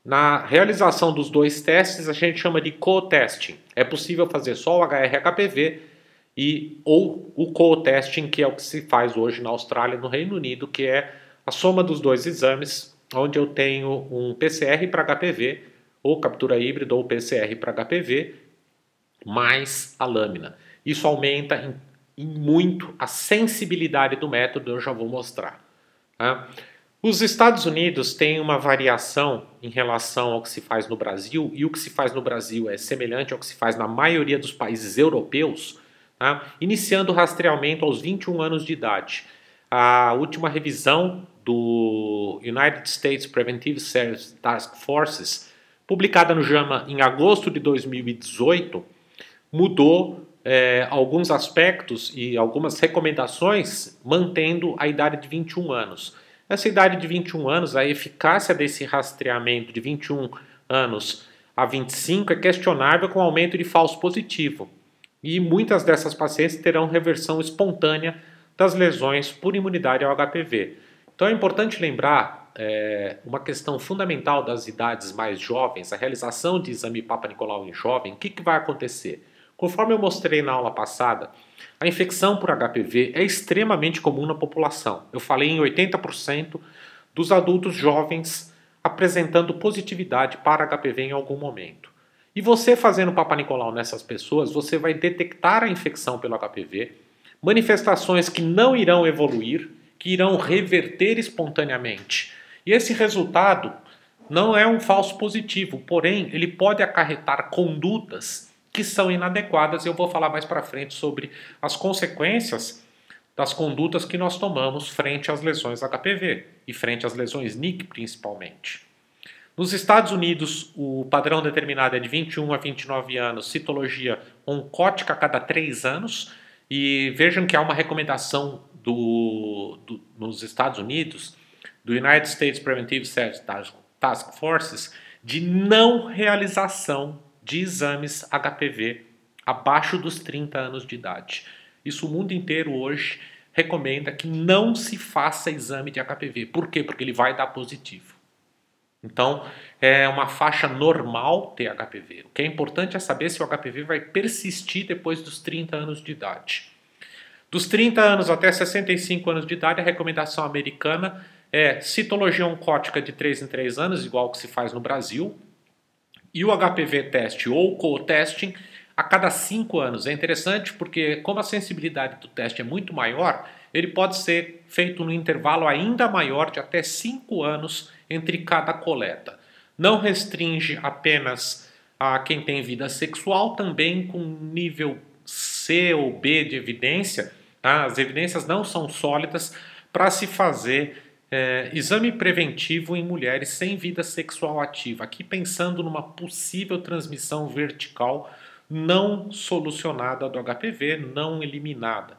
Na realização dos 2 testes, a gente chama de co-testing. É possível fazer só o HR-HPV ou o co-testing, que é o que se faz hoje na Austrália e no Reino Unido, que é a soma dos 2 exames, onde eu tenho um PCR para HPV, ou captura híbrida, ou PCR para HPV, mais a lâmina. Isso aumenta em muito a sensibilidade do método, eu já vou mostrar. Tá? Os Estados Unidos têm uma variação em relação ao que se faz no Brasil, e o que se faz no Brasil é semelhante ao que se faz na maioria dos países europeus, tá? Iniciando o rastreamento aos 21 anos de idade. A última revisão do United States Preventive Services Task Forces, publicada no JAMA em agosto de 2018, mudou alguns aspectos e algumas recomendações, mantendo a idade de 21 anos. Essa idade de 21 anos, a eficácia desse rastreamento de 21 anos a 25 é questionável com aumento de falso positivo. E muitas dessas pacientes terão reversão espontânea das lesões por imunidade ao HPV. Então é importante lembrar uma questão fundamental das idades mais jovens, a realização de exame Papa Nicolau em jovem. O que vai acontecer? Conforme eu mostrei na aula passada, a infecção por HPV é extremamente comum na população. Eu falei em 80% dos adultos jovens apresentando positividade para HPV em algum momento. E você fazendo Papa Nicolau nessas pessoas, você vai detectar a infecção pelo HPV, manifestações que não irão evoluir, que irão reverter espontaneamente. E esse resultado não é um falso positivo, porém ele pode acarretar condutas que são inadequadas. Eu vou falar mais para frente sobre as consequências das condutas que nós tomamos frente às lesões HPV e frente às lesões NIC principalmente. Nos Estados Unidos, o padrão determinado é de 21 a 29 anos, citologia oncótica a cada 3 anos, e vejam que há uma recomendação nos Estados Unidos, do United States Preventive Services Task Forces, de não realização de exames HPV abaixo dos 30 anos de idade. Isso o mundo inteiro hoje recomenda que não se faça exame de HPV. Por quê? Porque ele vai dar positivo. Então, é uma faixa normal ter HPV. O que é importante é saber se o HPV vai persistir depois dos 30 anos de idade. Dos 30 anos até 65 anos de idade, a recomendação americana é citologia oncótica de 3 em 3 anos, igual que se faz no Brasil, e o HPV teste ou co-testing a cada 5 anos. É interessante porque, como a sensibilidade do teste é muito maior, ele pode ser feito no intervalo ainda maior de até 5 anos entre cada coleta. Não restringe apenas a quem tem vida sexual, também com nível C ou B de evidência. Tá? As evidências não são sólidas para se fazer exame preventivo em mulheres sem vida sexual ativa. Aqui pensando numa possível transmissão vertical não solucionada do HPV, não eliminada.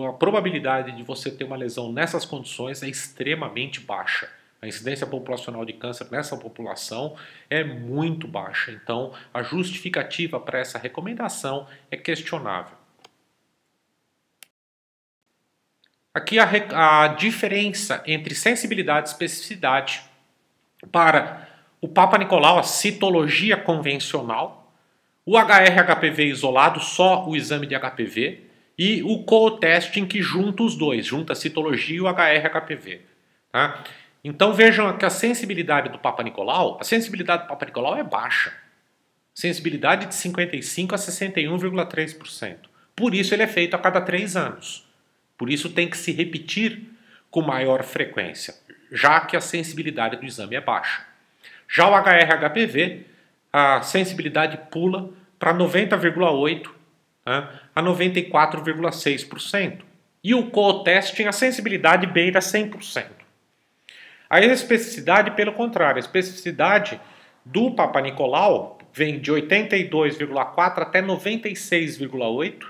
A probabilidade de você ter uma lesão nessas condições é extremamente baixa. A incidência populacional de câncer nessa população é muito baixa. Então, a justificativa para essa recomendação é questionável. Aqui a diferença entre sensibilidade e especificidade para o Papa Nicolau, a citologia convencional, o HR-HPV isolado, só o exame de HPV, e o co-testing que junta os dois, junta a citologia e o HR-HPV. Tá? Então vejam que a sensibilidade do Papa Nicolau, é baixa. Sensibilidade de 55% a 61,3%. Por isso ele é feito a cada 3 anos. Por isso tem que se repetir com maior frequência, já que a sensibilidade do exame é baixa. Já o HR-HPV, a sensibilidade pula para 90,8% a 94,6%. E o co-testing, a sensibilidade beira 100%. A especificidade, pelo contrário, a especificidade do Papa Nicolau vem de 82,4% até 96,8%,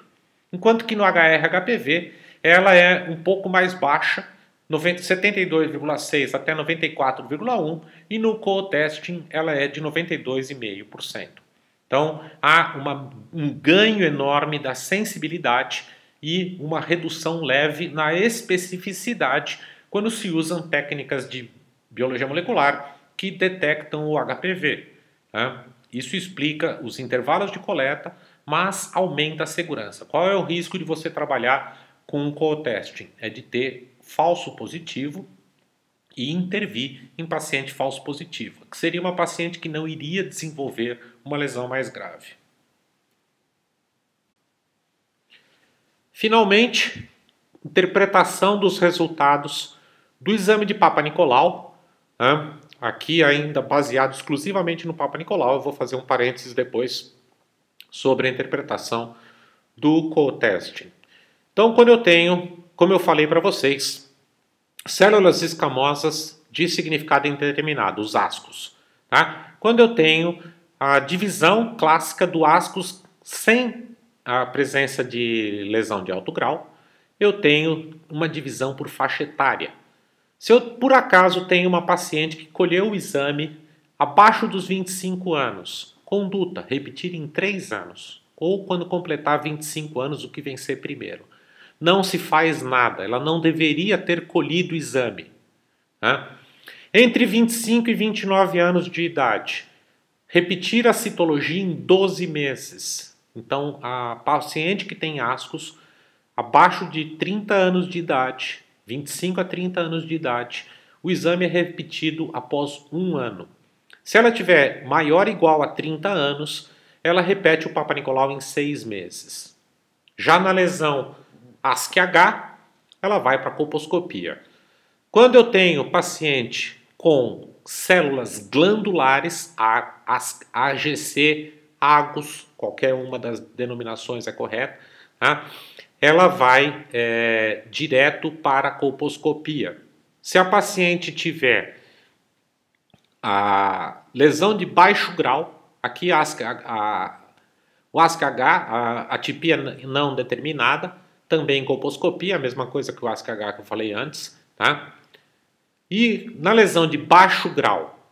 enquanto que no HR-HPV ela é um pouco mais baixa, 72,6% até 94,1%, e no co-testing ela é de 92,5%. Então há um ganho enorme da sensibilidade e uma redução leve na especificidade quando se usam técnicas de biologia molecular que detectam o HPV. Tá? Isso explica os intervalos de coleta, mas aumenta a segurança. Qual é o risco de você trabalhar com o co-testing? É de ter falso positivo e intervir em paciente falso positivo, que seria uma paciente que não iria desenvolver uma lesão mais grave. Finalmente, interpretação dos resultados do exame de Papa Nicolau, né? Aqui ainda baseado exclusivamente no Papa Nicolau. Eu vou fazer um parênteses depois sobre a interpretação do co-testing. Então, quando eu tenho, como eu falei para vocês, células escamosas de significado indeterminado, os ascos. Tá? Quando eu tenho a divisão clássica do ascos sem a presença de lesão de alto grau, eu tenho uma divisão por faixa etária. Se eu, por acaso, tenho uma paciente que colheu o exame abaixo dos 25 anos, conduta, repetir em 3 anos, ou quando completar 25 anos, o que vencer primeiro. Não se faz nada, ela não deveria ter colhido o exame. Né? Entre 25 e 29 anos de idade, repetir a citologia em 12 meses. Então, a paciente que tem ascos abaixo de 30 anos de idade, 25 a 30 anos de idade, o exame é repetido após 1 ano. Se ela tiver maior ou igual a 30 anos, ela repete o Papa Nicolau em 6 meses. Já na lesão ASC-H, ela vai para a colposcopia. Quando eu tenho paciente com células glandulares, AGC, AGUS, qualquer uma das denominações é correta, tá? Ela vai direto para a colposcopia. Se a paciente tiver a lesão de baixo grau, aqui o ASC-H, a atipia não determinada, também colposcopia, a mesma coisa que o ASC-H que eu falei antes, tá? E na lesão de baixo grau,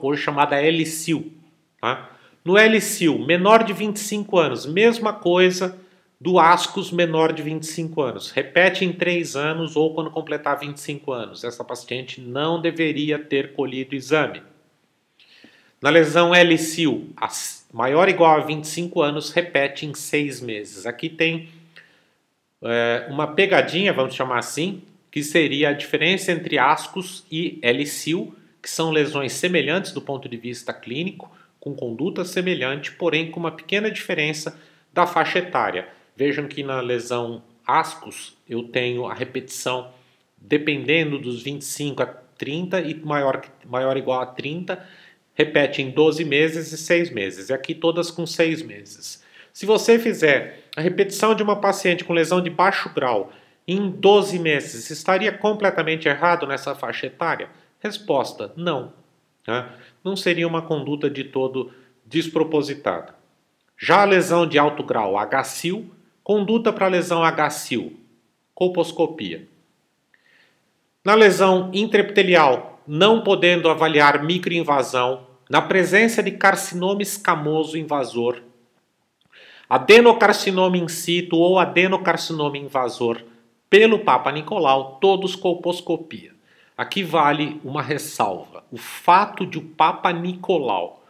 hoje chamada LSIL, tá? No LSIL, menor de 25 anos, mesma coisa do ascos menor de 25 anos. Repete em 3 anos ou quando completar 25 anos. Essa paciente não deveria ter colhido o exame. Na lesão LSIL, maior ou igual a 25 anos, repete em 6 meses. Aqui tem uma pegadinha, vamos chamar assim, que seria a diferença entre ascos e LSIL, que são lesões semelhantes do ponto de vista clínico, com conduta semelhante, porém com uma pequena diferença da faixa etária. Vejam que na lesão ascus eu tenho a repetição dependendo dos 25 a 30 e maior ou igual a 30, repete em 12 meses e 6 meses, e aqui todas com 6 meses. Se você fizer a repetição de uma paciente com lesão de baixo grau em 12 meses, estaria completamente errado nessa faixa etária? Resposta, não. Não seria uma conduta de todo despropositada. Já a lesão de alto grau, HSIL, conduta para lesão HSIL, colposcopia. Na lesão intraepitelial, não podendo avaliar microinvasão, na presença de carcinoma escamoso invasor, adenocarcinoma in situ ou adenocarcinoma invasor pelo Papa Nicolau, todos colposcopia. Aqui vale uma ressalva. O fato de o Papa Nicolau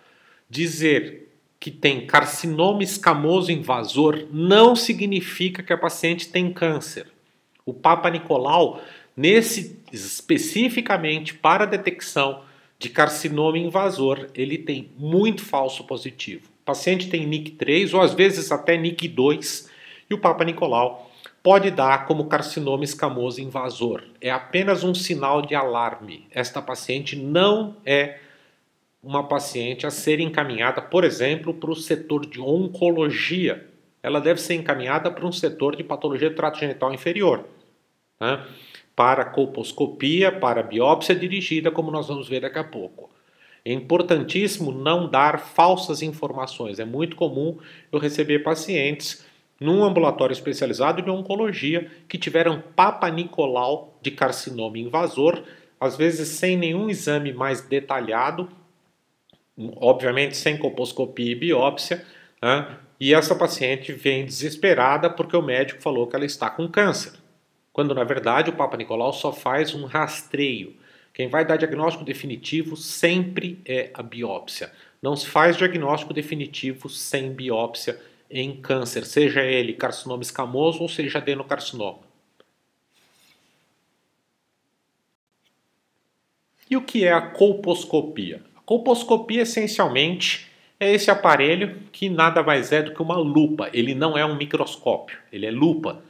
dizer que tem carcinoma escamoso invasor não significa que a paciente tem câncer. O Papa Nicolau, especificamente para a detecção de carcinoma invasor, ele tem muito falso positivo. O paciente tem NIC3 ou às vezes até NIC2 e o Papa Nicolau pode dar como carcinoma escamoso invasor. É apenas um sinal de alarme. Esta paciente não é uma paciente a ser encaminhada, por exemplo, para o setor de oncologia. Ela deve ser encaminhada para um setor de patologia do trato genital inferior, para colposcopia, para biópsia dirigida, como nós vamos ver daqui a pouco. É importantíssimo não dar falsas informações. É muito comum eu receber pacientes num ambulatório especializado de oncologia que tiveram Papa Nicolau de carcinoma invasor, às vezes sem nenhum exame mais detalhado, obviamente sem colposcopia e biópsia, e essa paciente vem desesperada porque o médico falou que ela está com câncer, quando na verdade o Papa Nicolau só faz um rastreio. Quem vai dar diagnóstico definitivo sempre é a biópsia. Não se faz diagnóstico definitivo sem biópsia em câncer, seja ele carcinoma escamoso ou seja adenocarcinoma. E o que é a colposcopia? A colposcopia, essencialmente, é esse aparelho que nada mais é do que uma lupa. Ele não é um microscópio, ele é lupa.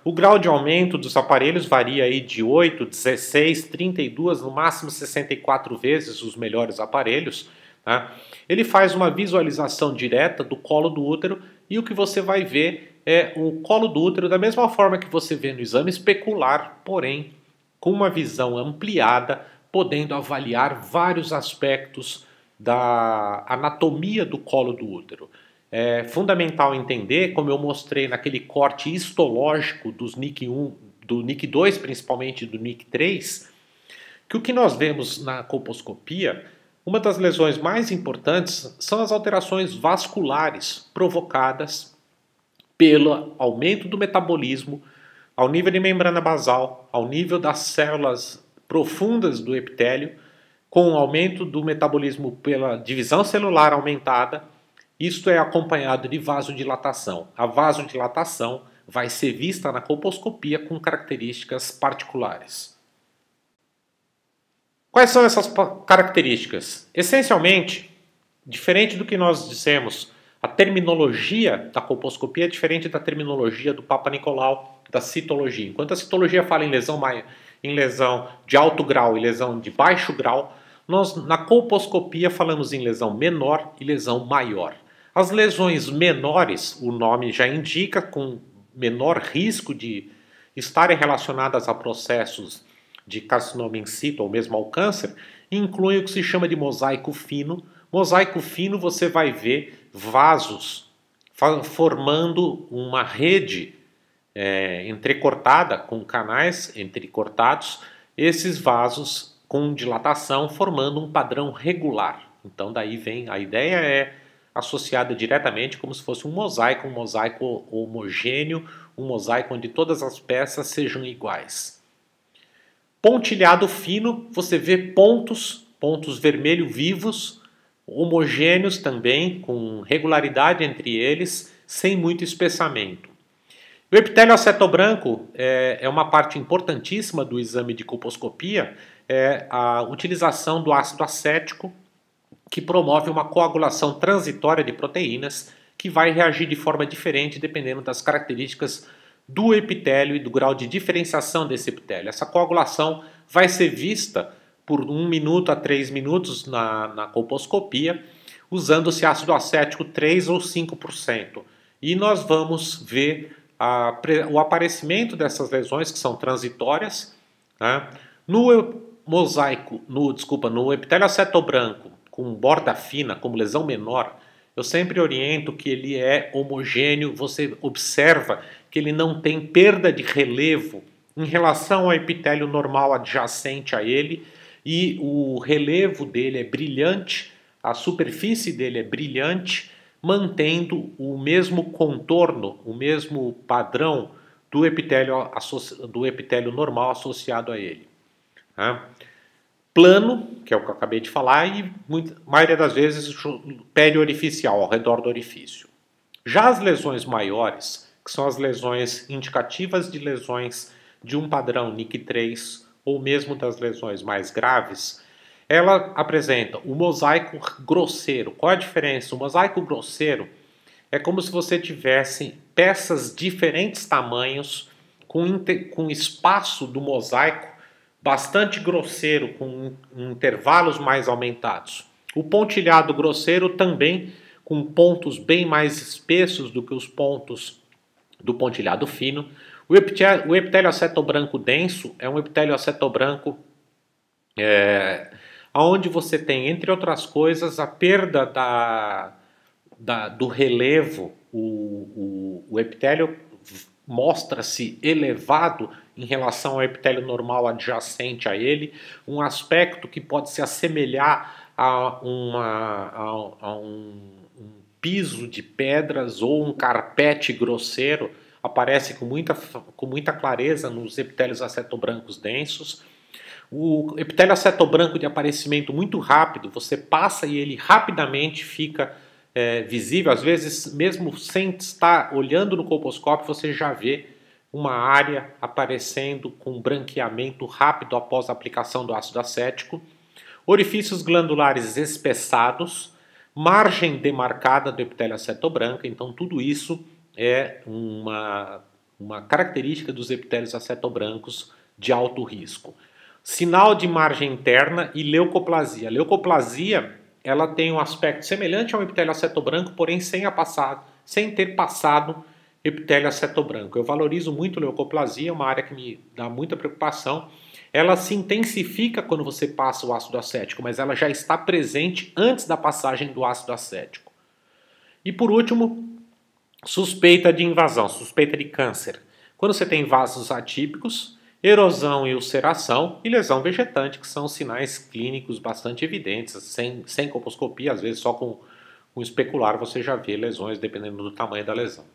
O grau de aumento dos aparelhos varia aí de 8, 16, 32, no máximo 64 vezes os melhores aparelhos. Ele faz uma visualização direta do colo do útero e o que você vai ver é o colo do útero da mesma forma que você vê no exame especular, porém com uma visão ampliada, podendo avaliar vários aspectos da anatomia do colo do útero. É fundamental entender, como eu mostrei naquele corte histológico dos NIC1, do NIC2, principalmente do NIC3, que o que nós vemos na colposcopia, uma das lesões mais importantes são as alterações vasculares provocadas pelo aumento do metabolismo ao nível de membrana basal, ao nível das células profundas do epitélio, com o aumento do metabolismo pela divisão celular aumentada. Isto é acompanhado de vasodilatação. A vasodilatação vai ser vista na colposcopia com características particulares. Quais são essas características? Essencialmente, diferente do que nós dissemos, a terminologia da colposcopia é diferente da terminologia do Papa Nicolau, da citologia. Enquanto a citologia fala em lesão de alto grau e lesão de baixo grau, nós na colposcopia falamos em lesão menor e lesão maior. As lesões menores, o nome já indica, com menor risco de estarem relacionadas a processos de carcinoma in situ ou mesmo ao câncer, incluem o que se chama de mosaico fino. Mosaico fino você vai ver vasos formando uma rede entrecortada, com canais entrecortados, esses vasos com dilatação formando um padrão regular. Então daí vem, a ideia é associada diretamente como se fosse um mosaico homogêneo, um mosaico onde todas as peças sejam iguais. Pontilhado fino, você vê pontos vermelho vivos, homogêneos também, com regularidade entre eles, sem muito espessamento. O epitélio acetobranco é uma parte importantíssima do exame de colposcopia, é a utilização do ácido acético que promove uma coagulação transitória de proteínas que vai reagir de forma diferente dependendo das características do epitélio e do grau de diferenciação desse epitélio. Essa coagulação vai ser vista por 1 minuto a 3 minutos na colposcopia, usando-se ácido acético 3 ou 5%. E nós vamos ver o aparecimento dessas lesões que são transitórias, né? No epitélio acetobranco com borda fina, como lesão menor, eu sempre oriento que ele é homogêneo. Você observa que ele não tem perda de relevo em relação ao epitélio normal adjacente a ele, e o relevo dele é brilhante, a superfície dele é brilhante, mantendo o mesmo contorno, o mesmo padrão do epitélio normal associado a ele. Tá? Plano, que é o que eu acabei de falar, e maioria das vezes periorificial, ao redor do orifício. Já as lesões maiores, que são as lesões indicativas de lesões de um padrão NIC3, ou mesmo das lesões mais graves, ela apresenta o mosaico grosseiro. Qual a diferença? O mosaico grosseiro é como se você tivesse peças de diferentes tamanhos, com espaço do mosaico bastante grosseiro, com intervalos mais aumentados. O pontilhado grosseiro também com pontos bem mais espessos do que os pontos do pontilhado fino. O epitélio acetobranco denso é um epitélio acetobranco onde você tem, entre outras coisas, a perda do relevo. O epitélio mostra-se elevado em relação ao epitélio normal adjacente a ele, um aspecto que pode se assemelhar a um piso de pedras ou um carpete grosseiro. Aparece com muita clareza nos epitélios acetobrancos densos. O epitélio acetobranco de aparecimento muito rápido, você passa e ele rapidamente fica visível. Às vezes, mesmo sem estar olhando no colposcópio, você já vê uma área aparecendo com branqueamento rápido após a aplicação do ácido acético. Orifícios glandulares espessados, margem demarcada do epitélio acetobranco. Então, tudo isso é uma característica dos epitélios acetobrancos de alto risco. Sinal de margem interna e leucoplasia. A leucoplasia, ela tem um aspecto semelhante ao epitélio acetobranco, porém sem ter passado epitélio acetobranco. Eu valorizo muito leucoplasia, é uma área que me dá muita preocupação. Ela se intensifica quando você passa o ácido acético, mas ela já está presente antes da passagem do ácido acético. E por último, suspeita de invasão, suspeita de câncer. Quando você tem vasos atípicos, erosão e ulceração e lesão vegetante, que são sinais clínicos bastante evidentes, sem colposcopia, às vezes só com especular você já vê lesões dependendo do tamanho da lesão.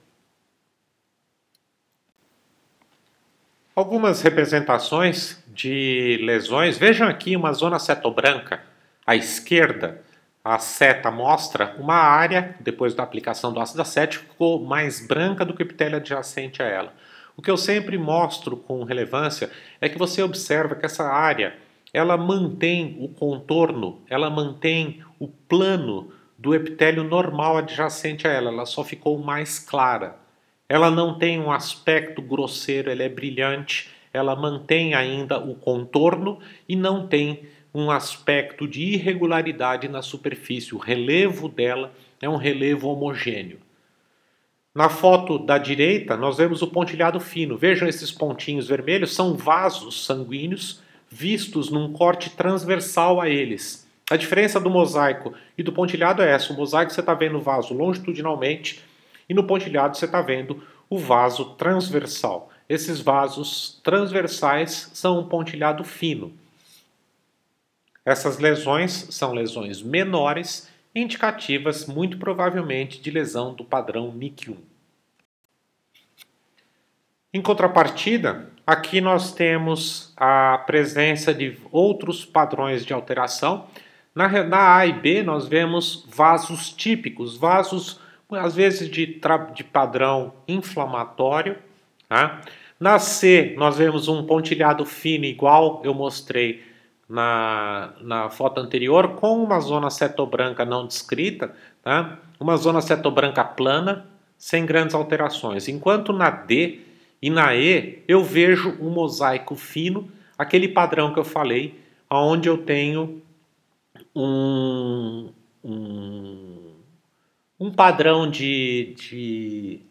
Algumas representações de lesões. Vejam aqui uma zona acetobranca à esquerda. A seta mostra uma área, depois da aplicação do ácido acético, ficou mais branca do que o epitélio adjacente a ela. O que eu sempre mostro com relevância é que você observa que essa área, ela mantém o contorno, ela mantém o plano do epitélio normal adjacente a ela só ficou mais clara. Ela não tem um aspecto grosseiro, ela é brilhante, ela mantém ainda o contorno e não tem um aspecto de irregularidade na superfície. O relevo dela é um relevo homogêneo. Na foto da direita, nós vemos o pontilhado fino. Vejam esses pontinhos vermelhos, são vasos sanguíneos vistos num corte transversal a eles. A diferença do mosaico e do pontilhado é essa. O mosaico você está vendo o vaso longitudinalmente e no pontilhado você está vendo o vaso transversal. Esses vasos transversais são um pontilhado fino. Essas lesões são lesões menores, indicativas muito provavelmente de lesão do padrão NIC1. Em contrapartida, aqui nós temos a presença de outros padrões de alteração. Na A e B nós vemos vasos típicos, vasos às vezes de padrão inflamatório. Tá? Na C nós vemos um pontilhado fino igual eu mostrei na foto anterior com uma zona setobranca não descrita, tá? Uma zona setobranca plana, sem grandes alterações. Enquanto na D e na E eu vejo um mosaico fino, aquele padrão que eu falei, onde eu tenho um padrão de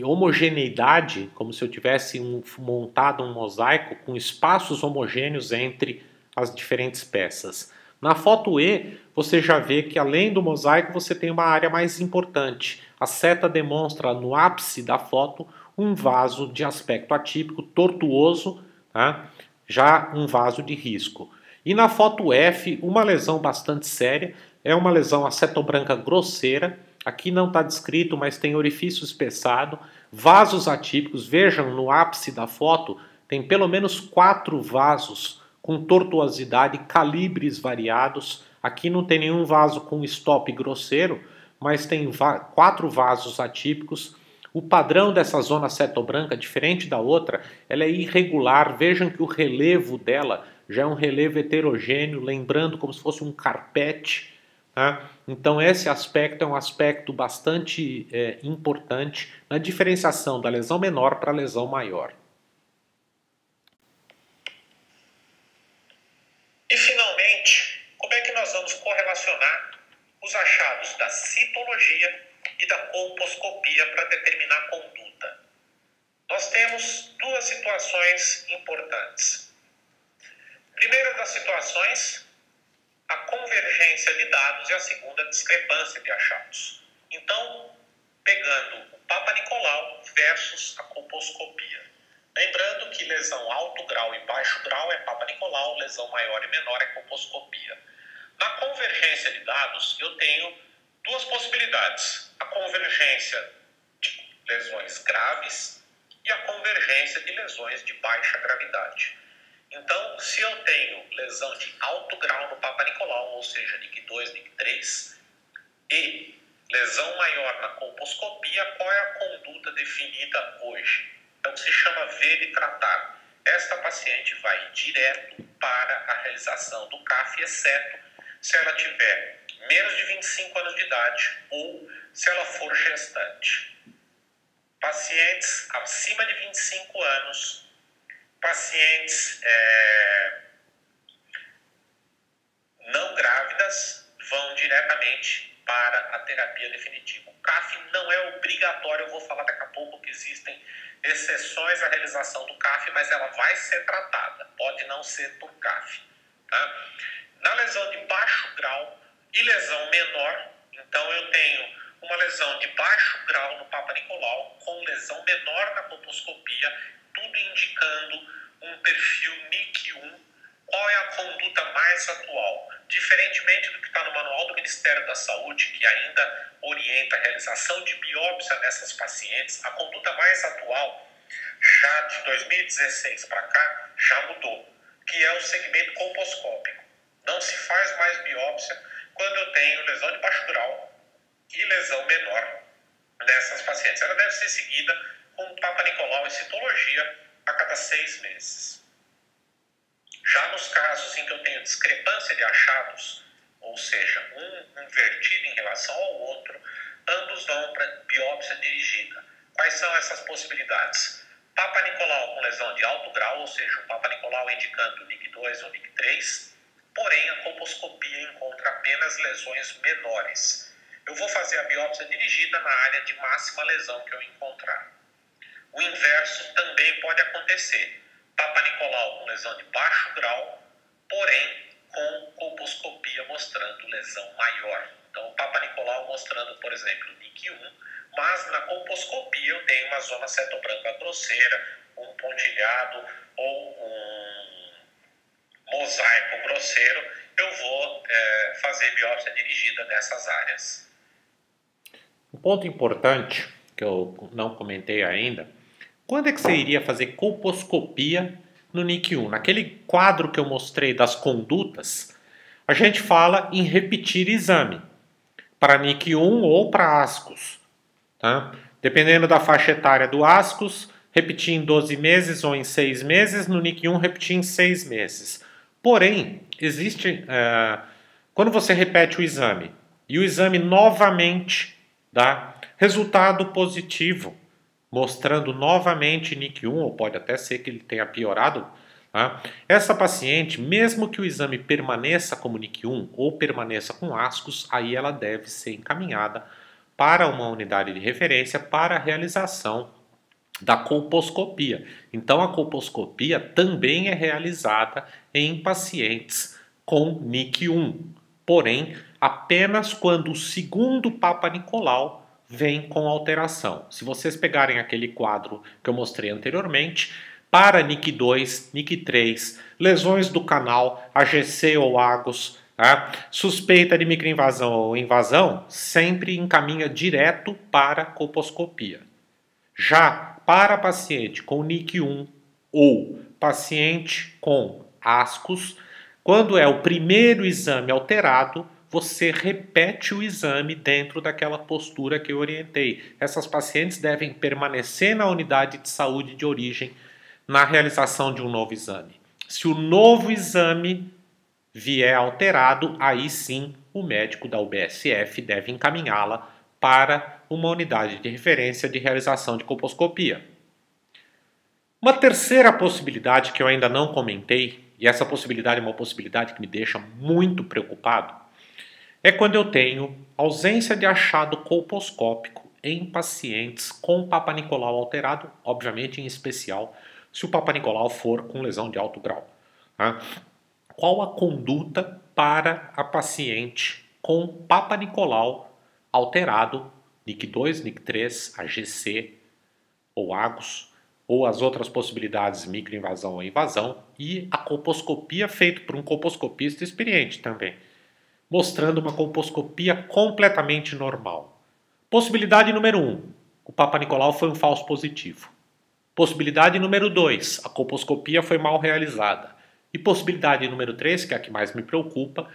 homogeneidade, como se eu tivesse montado um mosaico com espaços homogêneos entre as diferentes peças. Na foto E, você já vê que além do mosaico você tem uma área mais importante. A seta demonstra no ápice da foto um vaso de aspecto atípico, tortuoso, tá? Já um vaso de risco. E na foto F, uma lesão bastante séria, é uma lesão acetobranca grosseira. Aqui não está descrito, mas tem orifício espessado, vasos atípicos. Vejam, no ápice da foto tem pelo menos 4 vasos com tortuosidade, calibres variados. Aqui não tem nenhum vaso com stop grosseiro, mas tem 4 vasos atípicos. O padrão dessa zona acetobranca, diferente da outra, ela é irregular. Vejam que o relevo dela já é um relevo heterogêneo, lembrando como se fosse um carpete. Tá? Então esse aspecto é um aspecto bastante importante na diferenciação da lesão menor para a lesão maior. E finalmente, como é que nós vamos correlacionar os achados da citologia e da colposcopia para determinar a conduta? Nós temos 2 situações importantes. Primeira das situações, a convergência de dados e a segunda, a discrepância de achados. Então, pegando o Papa Nicolau versus a colposcopia. Lembrando que lesão alto grau e baixo grau é Papa Nicolau, lesão maior e menor é colposcopia. Na convergência de dados, eu tenho 2 possibilidades. A convergência de lesões graves e a convergência de lesões de baixa gravidade. Então, se eu tenho lesão de alto grau no Papa Nicolau, ou seja, NIC 2, NIC 3, e lesão maior na colposcopia, qual é a conduta definida hoje? É o que se chama ver e tratar. Esta paciente vai direto para a realização do CAF, exceto se ela tiver menos de 25 anos de idade ou se ela for gestante. Pacientes acima de 25 anos, pacientes não grávidas vão diretamente para a terapia definitiva. O CAF não é obrigatório, eu vou falar daqui a pouco que existem exceções à realização do CAF, mas ela vai ser tratada, pode não ser por CAF. Tá? Na lesão de baixo grau e lesão menor, então eu tenho uma lesão de baixo grau no Papa Nicolau com lesão menor na colposcopia, tudo indicando um perfil NIC1. Qual é a conduta mais atual? Diferentemente do que está no manual do Ministério da Saúde, que ainda orienta a realização de biópsia nessas pacientes, a conduta mais atual, já de 2016 para cá, já mudou, que é o segmento colposcópico. Não se faz mais biópsia quando eu tenho lesão de baixo grau e lesão menor nessas pacientes. Ela deve ser seguida com Papa Nicolau e citologia a cada 6 meses. Já nos casos em que eu tenho discrepância de achados, ou seja, um invertido em relação ao outro, ambos vão para biópsia dirigida. Quais são essas possibilidades? Papa Nicolau com lesão de alto grau, ou seja, o Papa Nicolau indicando NIC 2 ou NIC 3, porém a colposcopia encontra apenas lesões menores. Eu vou fazer a biópsia dirigida na área de máxima lesão que eu encontrar. O inverso também pode acontecer. Papa Nicolau com lesão de baixo grau, porém com colposcopia mostrando lesão maior. Então, o Papa Nicolau mostrando, por exemplo, NIC 1, mas na colposcopia eu tenho uma zona setobranca grosseira, um pontilhado ou um mosaico grosseiro. Eu vou fazer biópsia dirigida nessas áreas. Um ponto importante que eu não comentei ainda: quando é que você iria fazer colposcopia no NIC 1? Naquele quadro que eu mostrei das condutas, a gente fala em repetir exame para NIC 1 ou para ASCUS. Tá? Dependendo da faixa etária do ASCUS, repetir em 12 meses ou em 6 meses, no NIC 1 repetir em 6 meses. Porém, quando você repete o exame e o exame novamente dá resultado positivo, mostrando novamente NIC 1, ou pode até ser que ele tenha piorado, tá? Essa paciente, mesmo que o exame permaneça como NIC 1 ou permaneça com ascos, aí ela deve ser encaminhada para uma unidade de referência para a realização da colposcopia. Então, a colposcopia também é realizada em pacientes com NIC 1, porém, apenas quando o segundo Papa Nicolau vem com alteração. Se vocês pegarem aquele quadro que eu mostrei anteriormente, para NIC 2, NIC 3, lesões do canal, AGC ou AGOS, tá? Suspeita de microinvasão ou invasão, sempre encaminha direto para a colposcopia. Já para paciente com NIC 1 ou paciente com ascos, quando é o primeiro exame alterado, você repete o exame dentro daquela postura que eu orientei. Essas pacientes devem permanecer na unidade de saúde de origem na realização de um novo exame. Se o novo exame vier alterado, aí sim o médico da UBSF deve encaminhá-la para uma unidade de referência de realização de colposcopia. Uma terceira possibilidade que eu ainda não comentei, e essa possibilidade é uma possibilidade que me deixa muito preocupado, é quando eu tenho ausência de achado colposcópico em pacientes com Papa Nicolau alterado, obviamente em especial se o Papa Nicolau for com lesão de alto grau. Tá? Qual a conduta para a paciente com Papa Nicolau alterado, NIC 2, NIC 3, AGC ou AGOS, ou as outras possibilidades microinvasão ou invasão, e a colposcopia feita por um colposcopista experiente também, mostrando uma colposcopia completamente normal. Possibilidade número 1, o Papa Nicolau foi um falso positivo. Possibilidade número 2, a colposcopia foi mal realizada. E possibilidade número 3, que é a que mais me preocupa,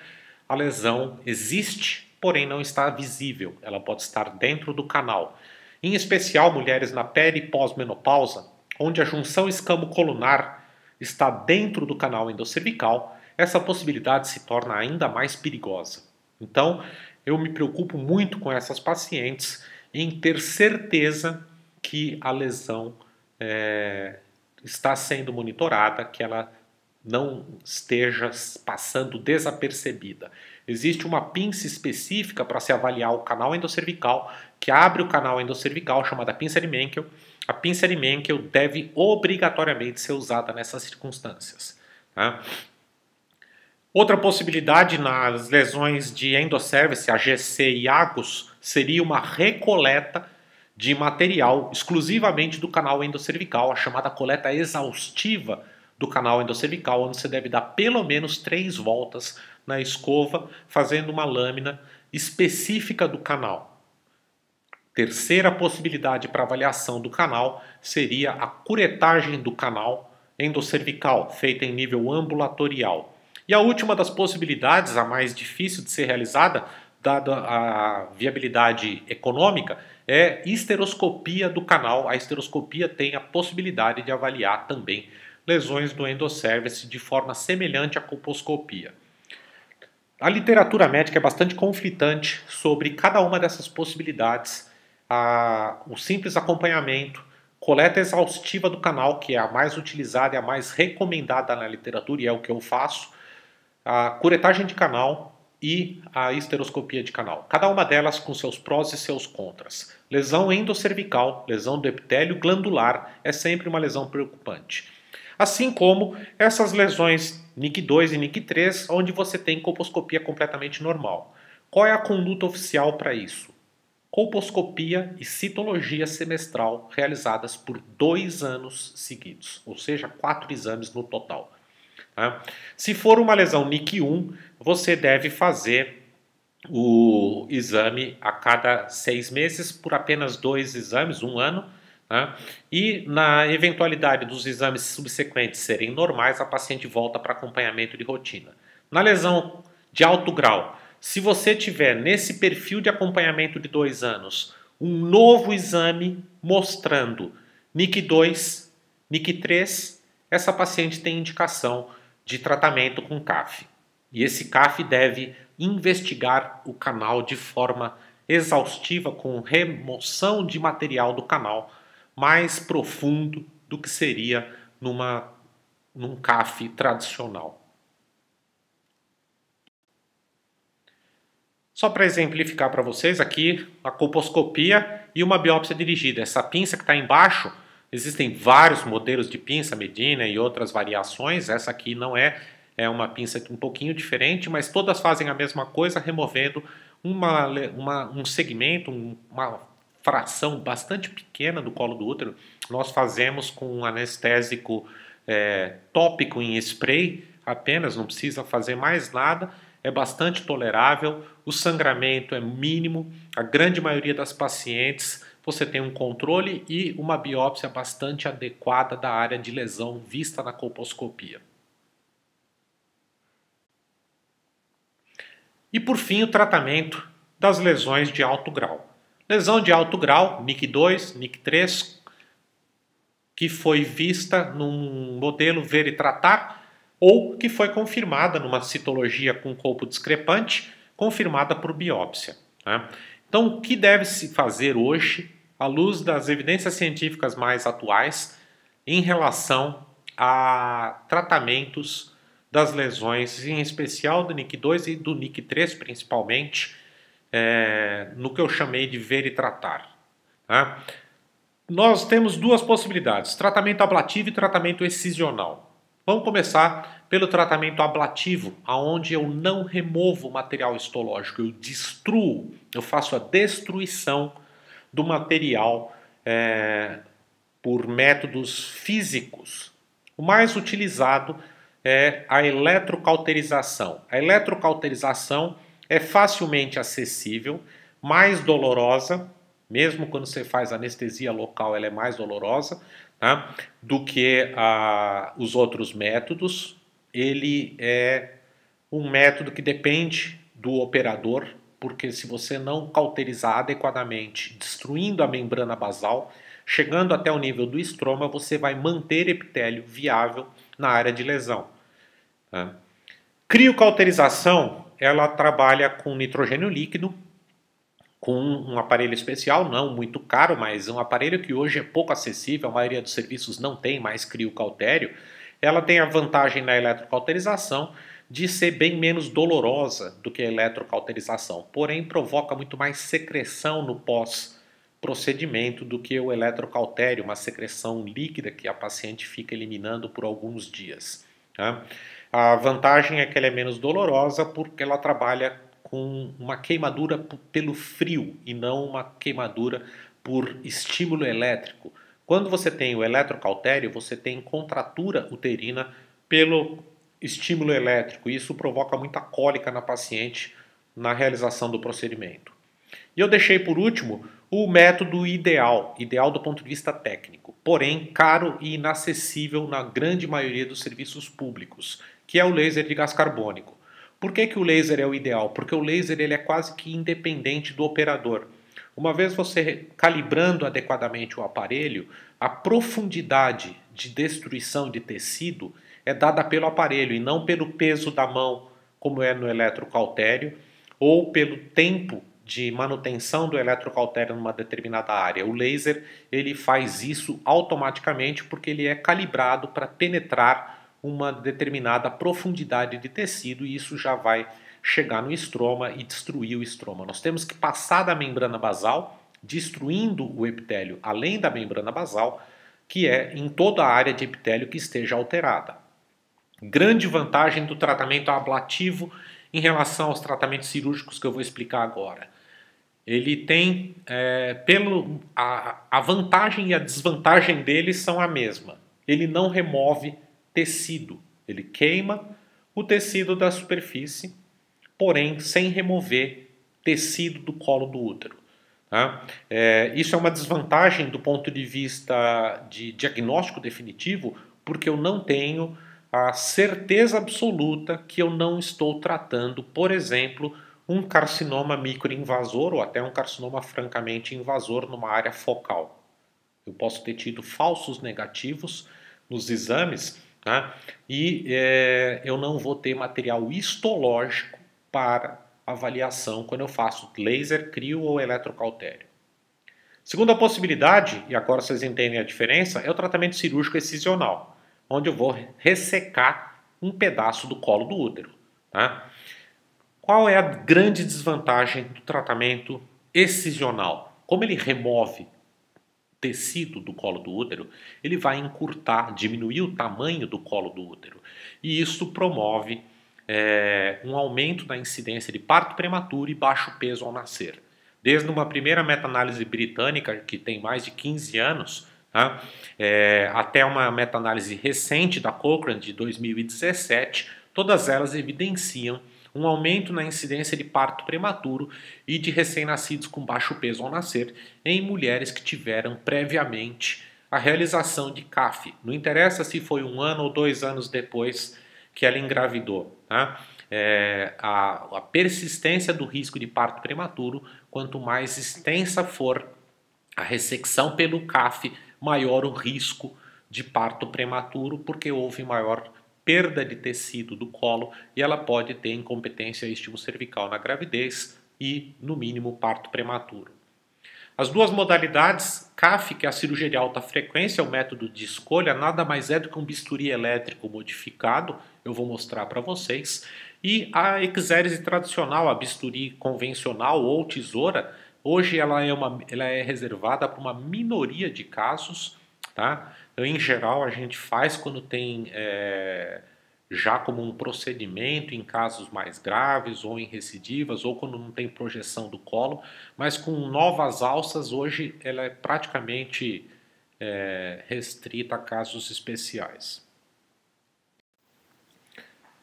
a lesão existe, porém não está visível. Ela pode estar dentro do canal. Em especial, mulheres na pele pós-menopausa, onde a junção escamo-colunar está dentro do canal endocervical, essa possibilidade se torna ainda mais perigosa. Então, eu me preocupo muito com essas pacientes em ter certeza que a lesão está sendo monitorada, que ela não esteja passando desapercebida. Existe uma pinça específica para se avaliar o canal endocervical, que abre o canal endocervical, chamada pinça de Menkel. A pinça de Menkel deve obrigatoriamente ser usada nessas circunstâncias. Tá? Outra possibilidade nas lesões de endocervice, AGC e AGOS, seria uma recoleta de material exclusivamente do canal endocervical, a chamada coleta exaustiva do canal endocervical, onde você deve dar pelo menos 3 voltas na escova, fazendo uma lâmina específica do canal. Terceira possibilidade para avaliação do canal seria a curetagem do canal endocervical, feita em nível ambulatorial. E a última das possibilidades, a mais difícil de ser realizada, dada a viabilidade econômica, é esteroscopia do canal. A esteroscopia tem a possibilidade de avaliar também lesões do endocervice de forma semelhante à colposcopia. A literatura médica é bastante conflitante sobre cada uma dessas possibilidades. O simples acompanhamento, coleta exaustiva do canal, que é a mais utilizada e a mais recomendada na literatura, e é o que eu faço, a curetagem de canal e a esteroscopia de canal. Cada uma delas com seus prós e seus contras. Lesão endocervical, lesão do epitélio glandular, é sempre uma lesão preocupante. Assim como essas lesões NIC 2 e NIC 3, onde você tem colposcopia completamente normal. Qual é a conduta oficial para isso? Colposcopia e citologia semestral realizadas por 2 anos seguidos, ou seja, 4 exames no total. Tá? Se for uma lesão NIC 1, você deve fazer o exame a cada 6 meses por apenas 2 exames, 1 ano. Tá? E na eventualidade dos exames subsequentes serem normais, a paciente volta para acompanhamento de rotina. Na lesão de alto grau, se você tiver nesse perfil de acompanhamento de 2 anos um novo exame mostrando NIC2, NIC3, essa paciente tem indicação de tratamento com CAF. E esse CAF deve investigar o canal de forma exaustiva, com remoção de material do canal mais profundo do que seria num CAF tradicional. Só para exemplificar para vocês aqui, a colposcopia e uma biópsia dirigida. Essa pinça que está embaixo, existem vários modelos de pinça, Medina e outras variações. Essa aqui não é uma pinça um pouquinho diferente, mas todas fazem a mesma coisa, removendo um segmento, uma fração bastante pequena do colo do útero. Nós fazemos com um anestésico tópico em spray apenas, não precisa fazer mais nada. É bastante tolerável, o sangramento é mínimo, a grande maioria das pacientes você tem um controle e uma biópsia bastante adequada da área de lesão vista na colposcopia. E por fim o tratamento das lesões de alto grau. Lesão de alto grau, NIC2, NIC3, que foi vista num modelo ver e tratar, ou que foi confirmada numa citologia com colpo discrepante, confirmada por biópsia. Né? Então, o que deve se fazer hoje, à luz das evidências científicas mais atuais, em relação a tratamentos das lesões, em especial do NIC2 e do NIC3, principalmente, no que eu chamei de ver e tratar. Né? Nós temos duas possibilidades, tratamento ablativo e tratamento excisional. Vamos começar pelo tratamento ablativo, onde eu não removo o material histológico, eu destruo, eu faço a destruição do material por métodos físicos. O mais utilizado é a eletrocauterização. A eletrocauterização é facilmente acessível, mais dolorosa, mesmo quando você faz anestesia local, ela é mais dolorosa, tá? Do que os outros métodos. Ele é um método que depende do operador, porque se você não cauterizar adequadamente, destruindo a membrana basal, chegando até o nível do estroma, você vai manter epitélio viável na área de lesão. Tá? Criocauterização, ela trabalha com nitrogênio líquido, com um aparelho especial, não muito caro, mas um aparelho que hoje é pouco acessível, a maioria dos serviços não tem mais criocautério. Ela tem a vantagem na eletrocauterização de ser bem menos dolorosa do que a eletrocauterização, porém provoca muito mais secreção no pós-procedimento do que o eletrocautério, uma secreção líquida que a paciente fica eliminando por alguns dias. Tá? A vantagem é que ela é menos dolorosa porque ela trabalha com uma queimadura pelo frio e não uma queimadura por estímulo elétrico. Quando você tem o eletrocautério, você tem contratura uterina pelo estímulo elétrico. E isso provoca muita cólica na paciente na realização do procedimento. E eu deixei por último o método ideal do ponto de vista técnico, porém caro e inacessível na grande maioria dos serviços públicos, que é o laser de gás carbônico. Por que o laser é o ideal? Porque o laser ele é quase que independente do operador. Uma vez você calibrando adequadamente o aparelho, a profundidade de destruição de tecido é dada pelo aparelho e não pelo peso da mão, como é no eletrocautério, ou pelo tempo de manutenção do eletrocautério numa determinada área. O laser ele faz isso automaticamente porque ele é calibrado para penetrar uma determinada profundidade de tecido e isso já vai chegar no estroma e destruir o estroma. Nós temos que passar da membrana basal, destruindo o epitélio além da membrana basal, que é em toda a área de epitélio que esteja alterada. Grande vantagem do tratamento ablativo em relação aos tratamentos cirúrgicos que eu vou explicar agora. Ele tem, a vantagem e a desvantagem dele são a mesma. Ele não remove tecido, ele queima o tecido da superfície, porém sem remover tecido do colo do útero. Tá? Isso é uma desvantagem do ponto de vista de diagnóstico definitivo, porque eu não tenho a certeza absoluta que eu não estou tratando, por exemplo, um carcinoma microinvasor ou até um carcinoma francamente invasor numa área focal. Eu posso ter tido falsos negativos nos exames, tá? E eu não vou ter material histológico para avaliação quando eu faço laser, crio ou eletrocautério. Segunda possibilidade, e agora vocês entendem a diferença, é o tratamento cirúrgico excisional, onde eu vou ressecar um pedaço do colo do útero. Tá? Qual é a grande desvantagem do tratamento excisional? Como ele remove tecido do colo do útero, ele vai encurtar, diminuir o tamanho do colo do útero. E isso promove um aumento da incidência de parto prematuro e baixo peso ao nascer. Desde uma primeira meta-análise britânica, que tem mais de 15 anos, tá? Até uma meta-análise recente da Cochrane, de 2017, todas elas evidenciam um aumento na incidência de parto prematuro e de recém-nascidos com baixo peso ao nascer em mulheres que tiveram previamente a realização de CAF. Não interessa se foi 1 ano ou 2 anos depois que ela engravidou. Tá? A persistência do risco de parto prematuro, quanto mais extensa for a ressecção pelo CAF, maior o risco de parto prematuro, porque houve maior perda de tecido do colo e ela pode ter incompetência estimo-cervical na gravidez e, no mínimo, parto prematuro. As duas modalidades, CAF, que é a cirurgia de alta frequência, o método de escolha, nada mais é do que um bisturi elétrico modificado, eu vou mostrar para vocês, e a exérese tradicional, a bisturi convencional ou tesoura, hoje ela é reservada para uma minoria de casos, tá? Então, em geral, a gente faz quando tem já como um procedimento em casos mais graves ou em recidivas ou quando não tem projeção do colo, mas com novas alças hoje ela é praticamente restrita a casos especiais.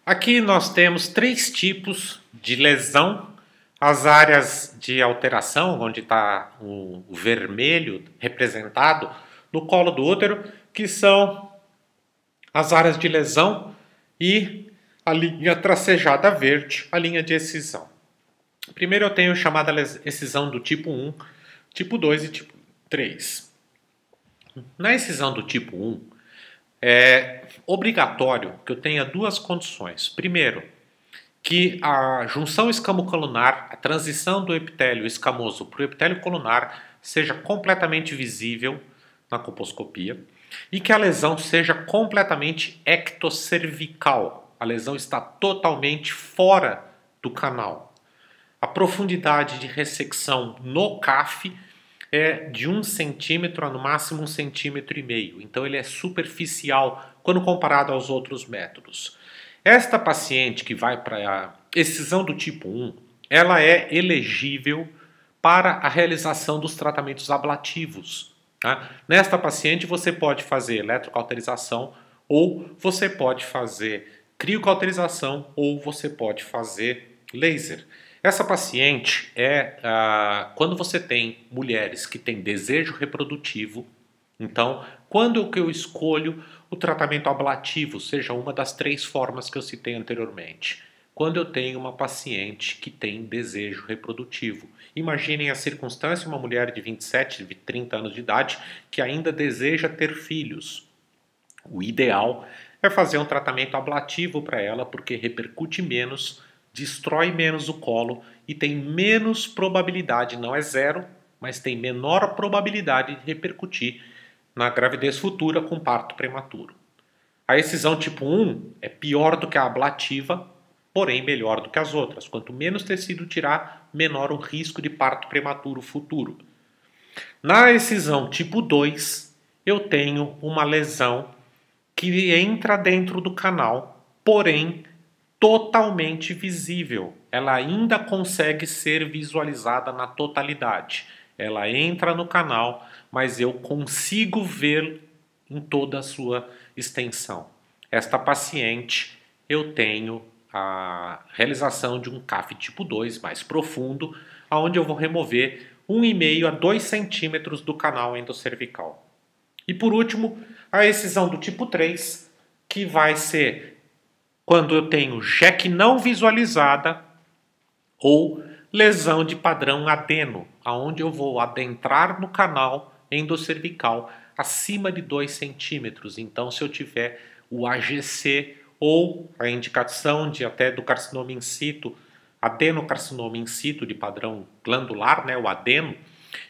Aqui nós temos 3 tipos de lesão. As áreas de alteração, onde está o vermelho representado no colo do útero, que são as áreas de lesão, e a linha tracejada verde, a linha de excisão. Primeiro eu tenho chamada excisão do tipo 1, tipo 2 e tipo 3. Na excisão do tipo 1, é obrigatório que eu tenha 2 condições. Primeiro, que a junção escamocolunar, a transição do epitélio escamoso para o epitélio colunar, seja completamente visível na colposcopia e que a lesão seja completamente ectocervical. A lesão está totalmente fora do canal. A profundidade de ressecção no CAF é de 1 centímetro a no máximo 1,5 centímetros. Então ele é superficial quando comparado aos outros métodos. Esta paciente que vai para a excisão do tipo 1, ela é elegível para a realização dos tratamentos ablativos. Tá? Nesta paciente você pode fazer eletrocauterização, ou você pode fazer criocauterização, ou você pode fazer laser. Essa paciente quando você tem mulheres que têm desejo reprodutivo, então quando que eu escolho o tratamento ablativo, seja uma das 3 formas que eu citei anteriormente? Quando eu tenho uma paciente que tem desejo reprodutivo. Imaginem a circunstância, uma mulher de 27, 30 anos de idade que ainda deseja ter filhos. O ideal é fazer um tratamento ablativo para ela, porque repercute menos, destrói menos o colo e tem menos probabilidade, não é zero, mas tem menor probabilidade de repercutir na gravidez futura com parto prematuro. A excisão tipo 1 é pior do que a ablativa, porém melhor do que as outras. Quanto menos tecido tirar, menor o risco de parto prematuro futuro. Na excisão tipo 2, eu tenho uma lesão que entra dentro do canal, porém totalmente visível. Ela ainda consegue ser visualizada na totalidade. Ela entra no canal, mas eu consigo ver em toda a sua extensão. Esta paciente, eu tenho a realização de um CAF tipo 2 mais profundo, onde eu vou remover 1,5 a 2 centímetros do canal endocervical. E por último, a excisão do tipo 3, que vai ser quando eu tenho JEC não visualizada ou lesão de padrão adeno, aonde eu vou adentrar no canal endocervical acima de 2 centímetros. Então, se eu tiver o AGC ou a indicação de até do carcinoma in situ, adenocarcinoma in situ de padrão glandular, né, o adeno,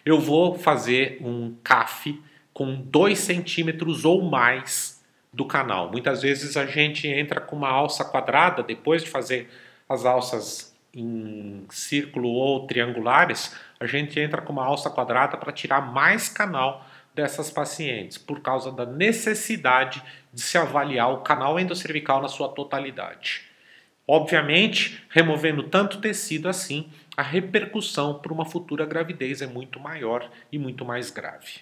eu vou fazer um CAF com 2 centímetros ou mais do canal. Muitas vezes a gente entra com uma alça quadrada, depois de fazer as alças em círculo ou triangulares, a gente entra com uma alça quadrada para tirar mais canal dessas pacientes, por causa da necessidade de se avaliar o canal endocervical na sua totalidade. Obviamente, removendo tanto tecido assim, a repercussão para uma futura gravidez é muito maior e muito mais grave.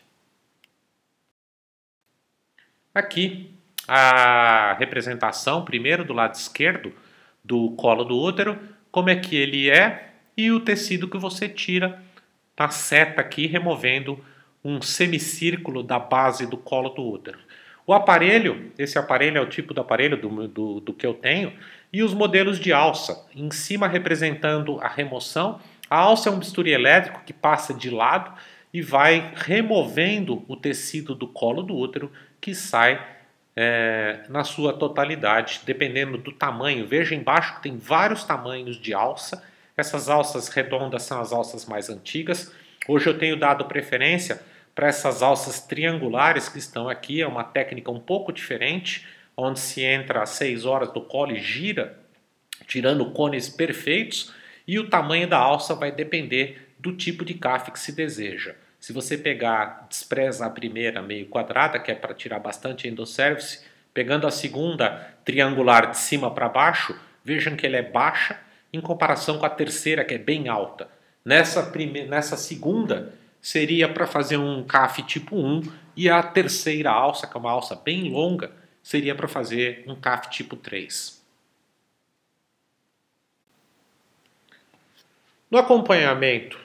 Aqui, a representação, primeiro do lado esquerdo do colo do útero, como é que ele é e o tecido que você tira na seta aqui, removendo um semicírculo da base do colo do útero. O aparelho, esse aparelho é o tipo de aparelho do que eu tenho, e os modelos de alça, em cima representando a remoção. A alça é um bisturi elétrico que passa de lado e vai removendo o tecido do colo do útero, que sai na sua totalidade, dependendo do tamanho. Veja embaixo que tem vários tamanhos de alça. Essas alças redondas são as alças mais antigas. Hoje eu tenho dado preferência para essas alças triangulares que estão aqui. É uma técnica um pouco diferente, onde se entra às 6 horas do colo e gira, tirando cones perfeitos, e o tamanho da alça vai depender do tipo de CAF que se deseja. Se você pegar, despreza a primeira meio quadrada, que é para tirar bastante endocervice, pegando a segunda triangular de cima para baixo, vejam que ela é baixa em comparação com a terceira, que é bem alta. Nessa segunda, seria para fazer um CAF tipo 1, e a terceira alça, que é uma alça bem longa, seria para fazer um CAF tipo 3. No acompanhamento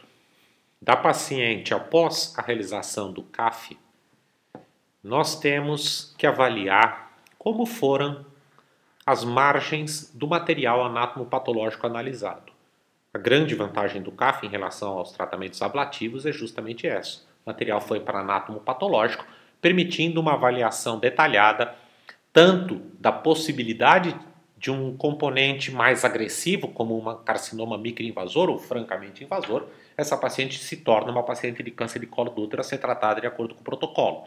da paciente após a realização do CAF, nós temos que avaliar como foram as margens do material anatomopatológico analisado. A grande vantagem do CAF em relação aos tratamentos ablativos é justamente essa. O material foi para anatomopatológico, permitindo uma avaliação detalhada tanto da possibilidade de um componente mais agressivo, como um carcinoma microinvasor ou francamente invasor. Essa paciente se torna uma paciente de câncer de colo do útero a ser tratada de acordo com o protocolo.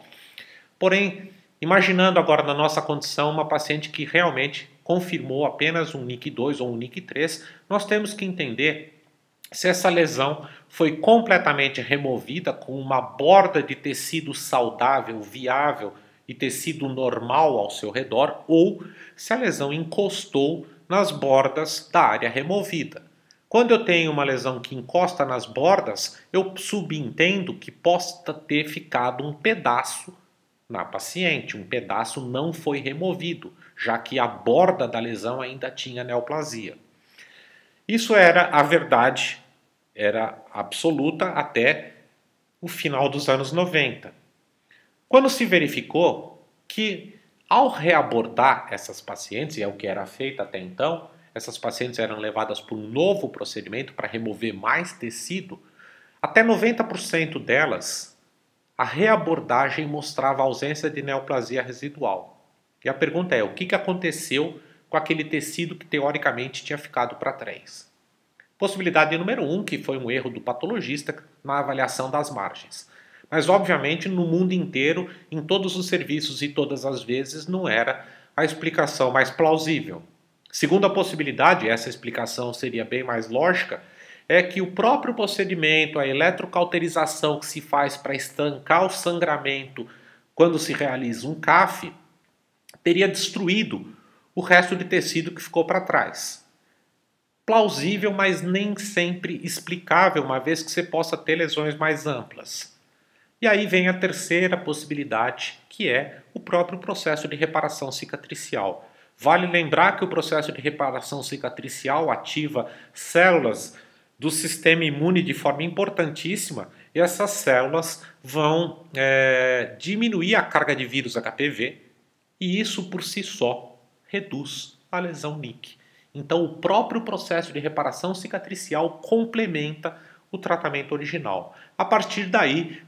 Porém, imaginando agora na nossa condição uma paciente que realmente confirmou apenas um NIC2 ou um NIC3, nós temos que entender se essa lesão foi completamente removida com uma borda de tecido saudável, viável e tecido normal ao seu redor, ou se a lesão encostou nas bordas da área removida. Quando eu tenho uma lesão que encosta nas bordas, eu subentendo que possa ter ficado um pedaço na paciente. Um pedaço não foi removido, já que a borda da lesão ainda tinha neoplasia. Isso era a verdade, era absoluta até o final dos anos 90. Quando se verificou que, ao reabordar essas pacientes, e é o que era feito até então, essas pacientes eram levadas para um novo procedimento para remover mais tecido, até 90% delas, a reabordagem mostrava ausência de neoplasia residual. E a pergunta é, o que aconteceu com aquele tecido que teoricamente tinha ficado para trás? Possibilidade número 1, que foi um erro do patologista na avaliação das margens. Mas, obviamente, no mundo inteiro, em todos os serviços e todas as vezes, não era a explicação mais plausível. Segunda possibilidade, essa explicação seria bem mais lógica, é que o próprio procedimento, a eletrocauterização que se faz para estancar o sangramento quando se realiza um CAF, teria destruído o resto de tecido que ficou para trás. Plausível, mas nem sempre explicável, uma vez que você possa ter lesões mais amplas. E aí vem a terceira possibilidade, que é o próprio processo de reparação cicatricial. Vale lembrar que o processo de reparação cicatricial ativa células do sistema imune de forma importantíssima, e essas células vão diminuir a carga de vírus HPV, e isso por si só reduz a lesão NIC. Então o próprio processo de reparação cicatricial complementa o tratamento original. A partir daí,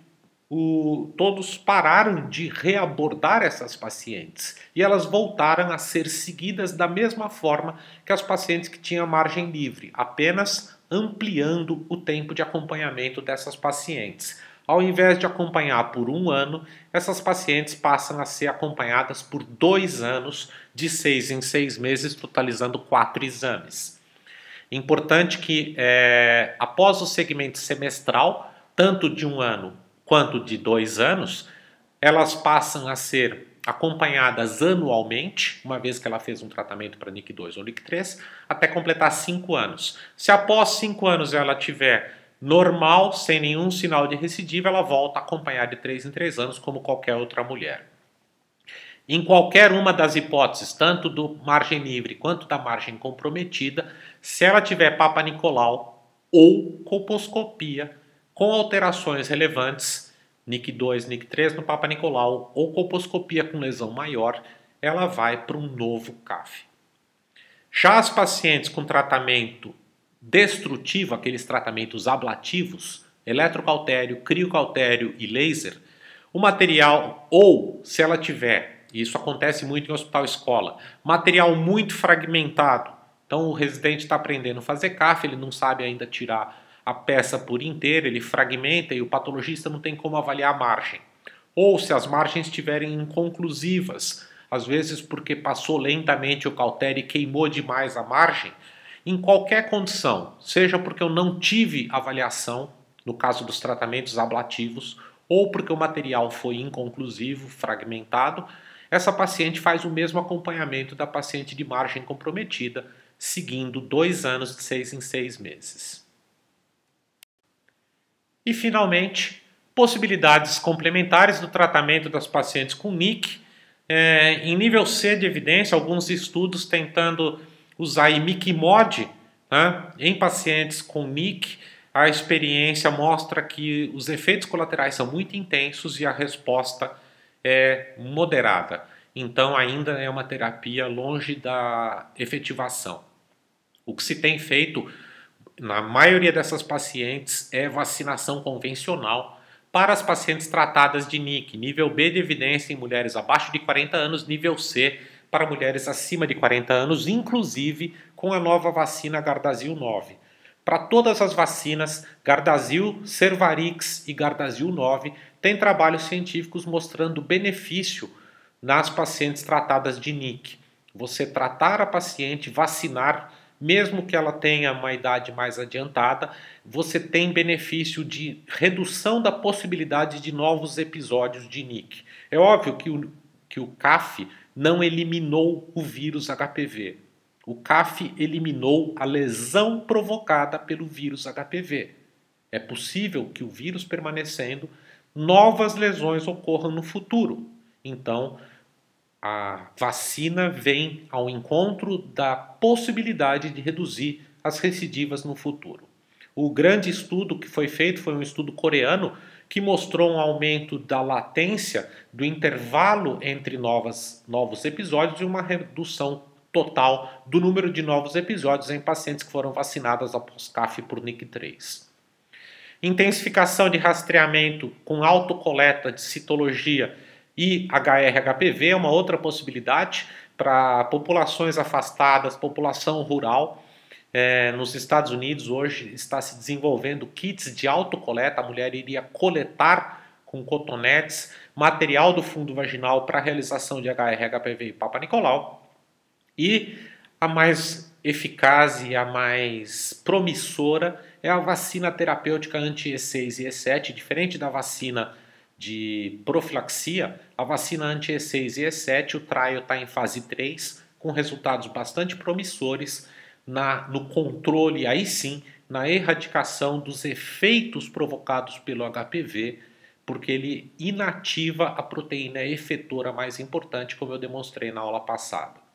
todos pararam de reabordar essas pacientes e elas voltaram a ser seguidas da mesma forma que as pacientes que tinham margem livre, apenas ampliando o tempo de acompanhamento dessas pacientes. Ao invés de acompanhar por 1 ano, essas pacientes passam a ser acompanhadas por 2 anos, de 6 em 6 meses, totalizando 4 exames. Importante que após o segmento semestral, tanto de 1 ano quanto de 2 anos, elas passam a ser acompanhadas anualmente, uma vez que ela fez um tratamento para NIC2 ou NIC3, até completar 5 anos. Se após 5 anos ela tiver normal, sem nenhum sinal de recidiva, ela volta a acompanhar de 3 em 3 anos, como qualquer outra mulher. Em qualquer uma das hipóteses, tanto do margem livre quanto da margem comprometida, se ela tiver Papa Nicolau ou colposcopia com alterações relevantes, NIC2, NIC3 no Papa Nicolau ou colposcopia com lesão maior, ela vai para um novo CAF. Já as pacientes com tratamento destrutivo, aqueles tratamentos ablativos, eletrocautério, criocautério e laser, o material, ou se ela tiver, e isso acontece muito em hospital-escola, material muito fragmentado, então o residente está aprendendo a fazer CAF, ele não sabe ainda tirar a peça por inteira, ele fragmenta e o patologista não tem como avaliar a margem. Ou se as margens estiverem inconclusivas, às vezes porque passou lentamente o cautério e queimou demais a margem, em qualquer condição, seja porque eu não tive avaliação, no caso dos tratamentos ablativos, ou porque o material foi inconclusivo, fragmentado, essa paciente faz o mesmo acompanhamento da paciente de margem comprometida, seguindo 2 anos de 6 em 6 meses. E, finalmente, possibilidades complementares do tratamento das pacientes com NIC. Em nível C de evidência, alguns estudos tentando usar imiquimod, né, em pacientes com NIC. A experiência mostra que os efeitos colaterais são muito intensos e a resposta é moderada. Então, ainda é uma terapia longe da efetivação. O que se tem feito na maioria dessas pacientes é vacinação convencional para as pacientes tratadas de NIC, nível B de evidência em mulheres abaixo de 40 anos, nível C para mulheres acima de 40 anos, inclusive com a nova vacina Gardasil 9. Para todas as vacinas, Gardasil, Cervarix e Gardasil 9 têm trabalhos científicos mostrando benefício nas pacientes tratadas de NIC. Você tratar a paciente, vacinar, mesmo que ela tenha uma idade mais adiantada, você tem benefício de redução da possibilidade de novos episódios de NIC. É óbvio que o CAF não eliminou o vírus HPV. O CAF eliminou a lesão provocada pelo vírus HPV. É possível que o vírus permanecendo, novas lesões ocorram no futuro. Então, a vacina vem ao encontro da possibilidade de reduzir as recidivas no futuro. O grande estudo que foi feito foi um estudo coreano que mostrou um aumento da latência do intervalo entre novos episódios e uma redução total do número de novos episódios em pacientes que foram vacinadas após CAF por NIC3. Intensificação de rastreamento com autocoleta de citologia e HR-HPV é uma outra possibilidade para populações afastadas, população rural. Nos Estados Unidos hoje está se desenvolvendo kits de autocoleta, a mulher iria coletar com cotonetes material do fundo vaginal para a realização de HR-HPV e Papa Nicolau. E a mais eficaz e a mais promissora é a vacina terapêutica anti-E6 e E7, diferente da vacina de profilaxia, a vacina anti-E6 e E7, o trial está em fase 3, com resultados bastante promissores no controle, aí sim, na erradicação dos efeitos provocados pelo HPV, porque ele inativa a proteína efetora mais importante, como eu demonstrei na aula passada.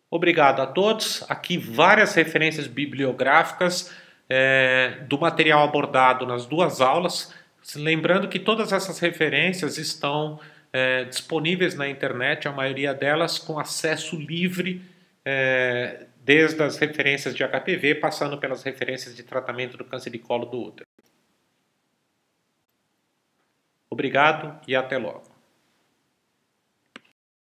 Obrigado a todos. Aqui várias referências bibliográficas do material abordado nas 2 aulas. Lembrando que todas essas referências estão disponíveis na internet, a maioria delas com acesso livre, desde as referências de HPV, passando pelas referências de tratamento do câncer de colo do útero. Obrigado e até logo.